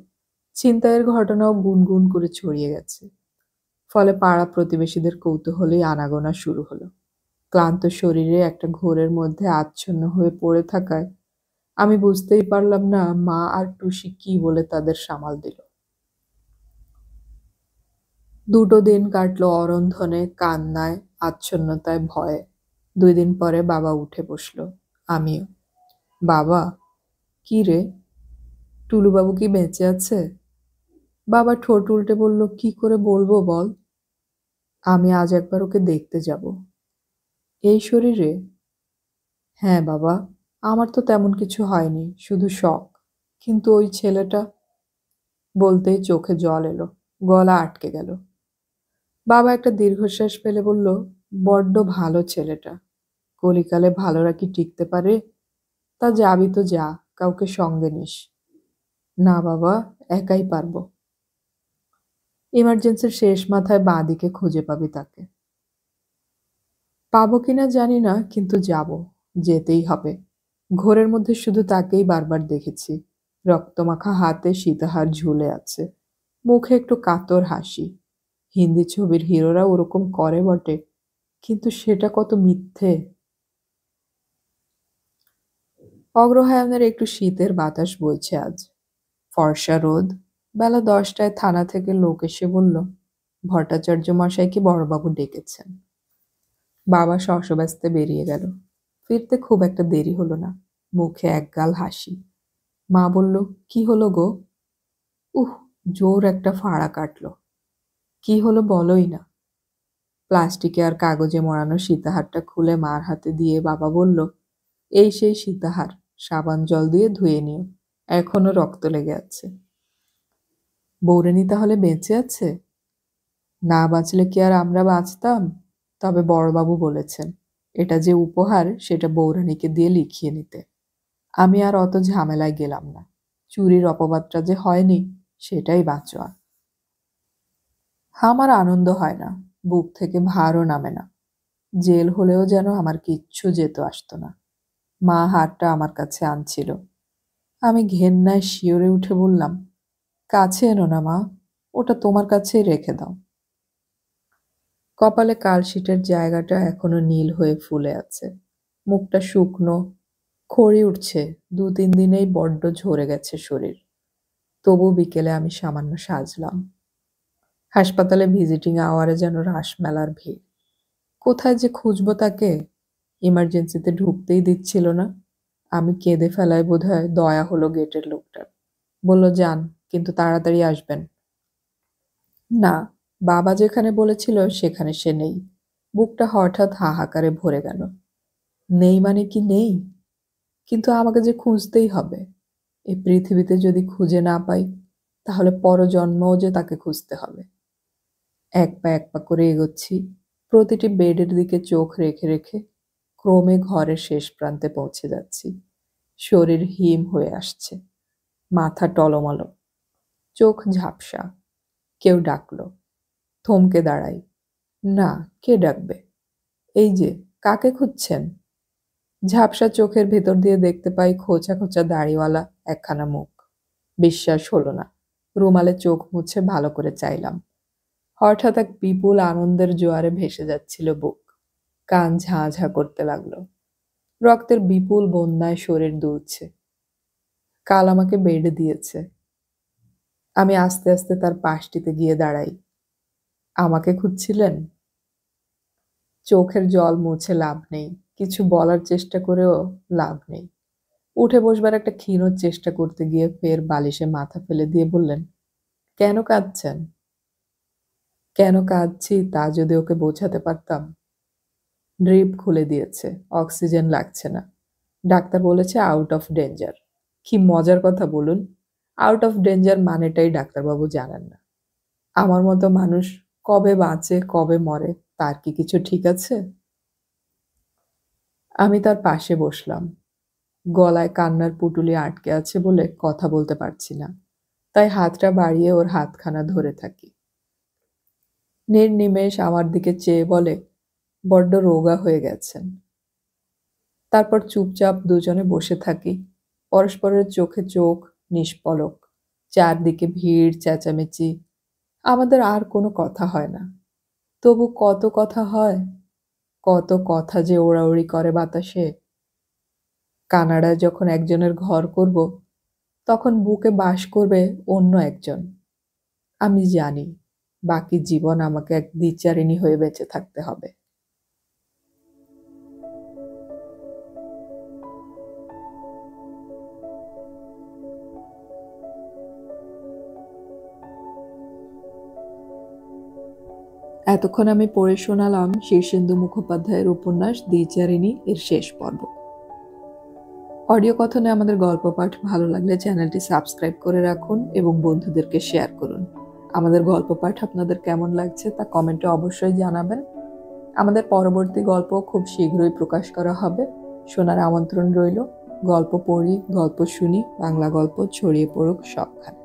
Speaker 1: ছিনতাইয়ের ঘটনাও গুনগুন করে ছড়িয়ে গেছে। ফলে পাড়া প্রতিবেশীদের কৌতূহলেই আনাগোনা শুরু হলো। ক্লান্ত শরীরে একটা ঘোরের মধ্যে আচ্ছন্ন হয়ে পড়ে থাকায় আমি বুঝতেই পারলাম না মা আর টুসি কি বলে তাদের সামাল দিল। দুটো দিন কাটলো অরন্ধনে, কান্নায়, আচ্ছন্নতায়, ভয়ে। 2 দিন পরে বাবা উঠে বসলো, আমিও। বাবা, কি রে, টুলুবাবু কি বেঁচে আছে? বাবা ঠোঁট উল্টে বলল, কি করে বলবো বল? আমি আজ একবার ওকে দেখতে যাব। এই শরীরে? হ্যাঁ বাবা, আমার তো তেমন কিছু হয়নি, শুধু শখ। কিন্তু ওই ছেলেটা। বলতেই চোখে জল এলো, গলা আটকে গেল। বাবা একটা দীর্ঘশ্বাস ফেলে বলল, বড্ড ভালো ছেলেটা। কলিকালে ভালোরা কি টিকতে পারে? তা যাবি তো যা, কাউকে সঙ্গে নিস। না বাবা, একাই পারবো। ইমার্জেন্সির শেষ মাথায় বাঁ দিকে খুঁজে পাবি তাকে। পাবো কিনা জানি না, কিন্তু যাব। যেতেই হবে। ঘোরের মধ্যে শুধু তাকেই বারবার দেখেছি। রক্তমাখা হাতে সীতাহার ঝুলে আছে, মুখে একটু কাতর হাসি। হিন্দি ছবির হিরোরা ওরকম করে বটে, কিন্তু সেটা কত মিথ্যে। অগ্রহায়ণের একটু শীতের বাতাস বইছে আজ। ফর্সা রোদ। বেলা 10টায় থানা থেকে লোক এসে বলল, ভট্টাচার্য মশাইকে বড়বাবু ডেকেছেন। বাবা শশব্যস্তে বেরিয়ে গেল। ফিরতে খুব একটা দেরি হলো না। মুখে একগাল হাসি। মা বলল, কি হলো গো? উহ, জোর একটা ফাঁড়া কাটল। কি হলো বলোই না। প্লাস্টিকে আর কাগজে মোড়ানো সীতাহারটা খুলে মার হাতে দিয়ে বাবা বলল, এই সেই সীতাহার, সাবান জল দিয়ে ধুয়ে নিও, এখনো রক্ত লেগে আছে। বৌরানী তাহলে বেঁচে আছে? না বাঁচলে কি আর আমরা বাঁচতাম? তবে বড়বাবু বলেছেন, এটা যে উপহার সেটা বৌরানীকে দিয়ে লিখিয়ে নিতে। আমি আর অত ঝামেলায় গেলাম না। চুরির অপবাদটা যে হয়নি, সেটাই বাঁচোয়া। আমার আনন্দ হয় না, বুক থেকে ভারও নামে না। জেল হলেও যেন আমার কিচ্ছু যেত আসতো না। মা হারটা আমার কাছে আনছিল। আমি ঘেন্নায় শিওরে উঠে বললাম, কাছে এনো না মা, ওটা তোমার কাছেই রেখে দাও। কপালে কালশিটের জায়গাটা এখনো নীল হয়ে ফুলে আছে। মুখটা শুকনো, খড়ি উঠছে। 2-3 দিনেই বড্ড ঝরে গেছে শরীর। তবু বিকেলে আমি সামান্য সাজলাম। হাসপাতালে ভিজিটিং আওয়ারে যেন রাসমেলার ভিড়। কোথায় যে খুঁজবো তাকে? ইমার্জেন্সিতে ঢুকতেই দিচ্ছিল না। আমি কেঁদে ফেলায় বোধহয় দয়া হলো গেটের লোকটার। বলল, যান, কিন্তু তাড়াতাড়ি আসবেন। না, বাবা যেখানে বলেছিল সেখানে সে নেই। বুকটা হঠাৎ হাহাকারে ভরে গেল। নেই মানে কি নেই? কিন্তু আমাকে যে খুঁজতেই হবে। এই পৃথিবীতে যদি খুঁজে না পাই, তাহলে পরজন্মও যে তাকে খুঁজতে হবে। এক পা এক পা করে এগোচ্ছি। প্রতিটি বেডের দিকে চোখ রেখে রেখে ক্রমে ঘরের শেষ প্রান্তে পৌঁছে যাচ্ছি। শরীর হিম হয়ে আসছে। মাথা টলমলো। চোখ ঝাপসা। কেউ ডাকলো। থমকে দাঁড়াই। না, কে ডাকবে? এই যে, কাকে খুঁজছেন? ঝাপসা চোখের ভেতর দিয়ে দেখতে পাই খোঁচা খোঁচা দাড়িওয়ালা একখানা মুখ। বিশ্বাস হলো না। রুমালে চোখ মুছে ভালো করে চাইলাম। হঠাৎ এক বিপুল আনন্দের জোয়ারে ভেসে যাচ্ছিল বুক। কান ঝাঁ ঝাঁ করতে লাগলো। রক্তের বিপুল বন্যায় শরীর দুলছে। কাল আমাকে বেডে দিয়েছে। আমি আস্তে আস্তে তার পাশটিতে গিয়ে দাঁড়াই। আমাকে খুঁজছিলেন? চোখের জল মুছে লাভ নেই। কিছু বলার চেষ্টা করেও লাভ নেই। উঠে বসবার একটা ক্ষীণ চেষ্টা করতে গিয়ে ফের বালিশে মাথা ফেলে দিয়ে বললেন, কেন কাঁদছেন? কেন কাঁদছি তা যদি ওকে বোঝাতে পারতাম। ড্রিপ খুলে দিয়েছে, অক্সিজেন লাগছে না। ডাক্তার বলেছে আউট অফ ডেঞ্জার। কি মজার কথা বলুন। আউট অফ ডেঞ্জার মানেটাই ডাক্তারবাবু জানেন না। আমার মতো মানুষ কবে বাঁচে কবে মরে তার কি কিছু ঠিক আছে? আমি তার পাশে বসলাম। গলায় কান্নার পুঁটুলি আটকে আছে বলে কথা বলতে পারছি না। তাই হাতটা বাড়িয়ে ওর হাতখানা ধরে থাকি। নির্নিমেষ আমার দিকে চেয়ে বলে, বড্ড রোগা হয়ে গেছেন। তারপর চুপচাপ দুজনে বসে থাকি। পরস্পরের চোখে চোখ, নিষ্পলক। চারদিকে ভিড়, চেঁচামেচি। আমাদের আর কোনো কথা হয় না। তবু কত কথা হয়, কত কথা যে ওড়াউড়ি করে বাতাসে। কানাডায় যখন একজনের ঘর করব, তখন বুকে বাস করবে অন্য একজন। আমি জানি বাকি জীবন আমাকে এক দ্বিচারিণী হয়ে বেঁচে থাকতে হবে। এতক্ষণ আমি পড়ে শোনালাম শীর্ষেন্দু মুখোপাধ্যায়ের উপন্যাস দ্বিচারিণী এর শেষ পর্ব। অডিও কথনে আমাদের গল্প পাঠ ভালো লাগলে চ্যানেলটি সাবস্ক্রাইব করে রাখুন এবং বন্ধুদেরকে শেয়ার করুন। আমাদের গল্প পাঠ আপনাদের কেমন লাগছে তা কমেন্টে অবশ্যই জানাবেন। আমাদের পরবর্তী গল্প খুব শীঘ্রই প্রকাশ করা হবে। শোনার আমন্ত্রণ রইল। গল্প পড়ি, গল্প শুনি, বাংলা গল্প ছড়িয়ে পড়ুক সবখানে।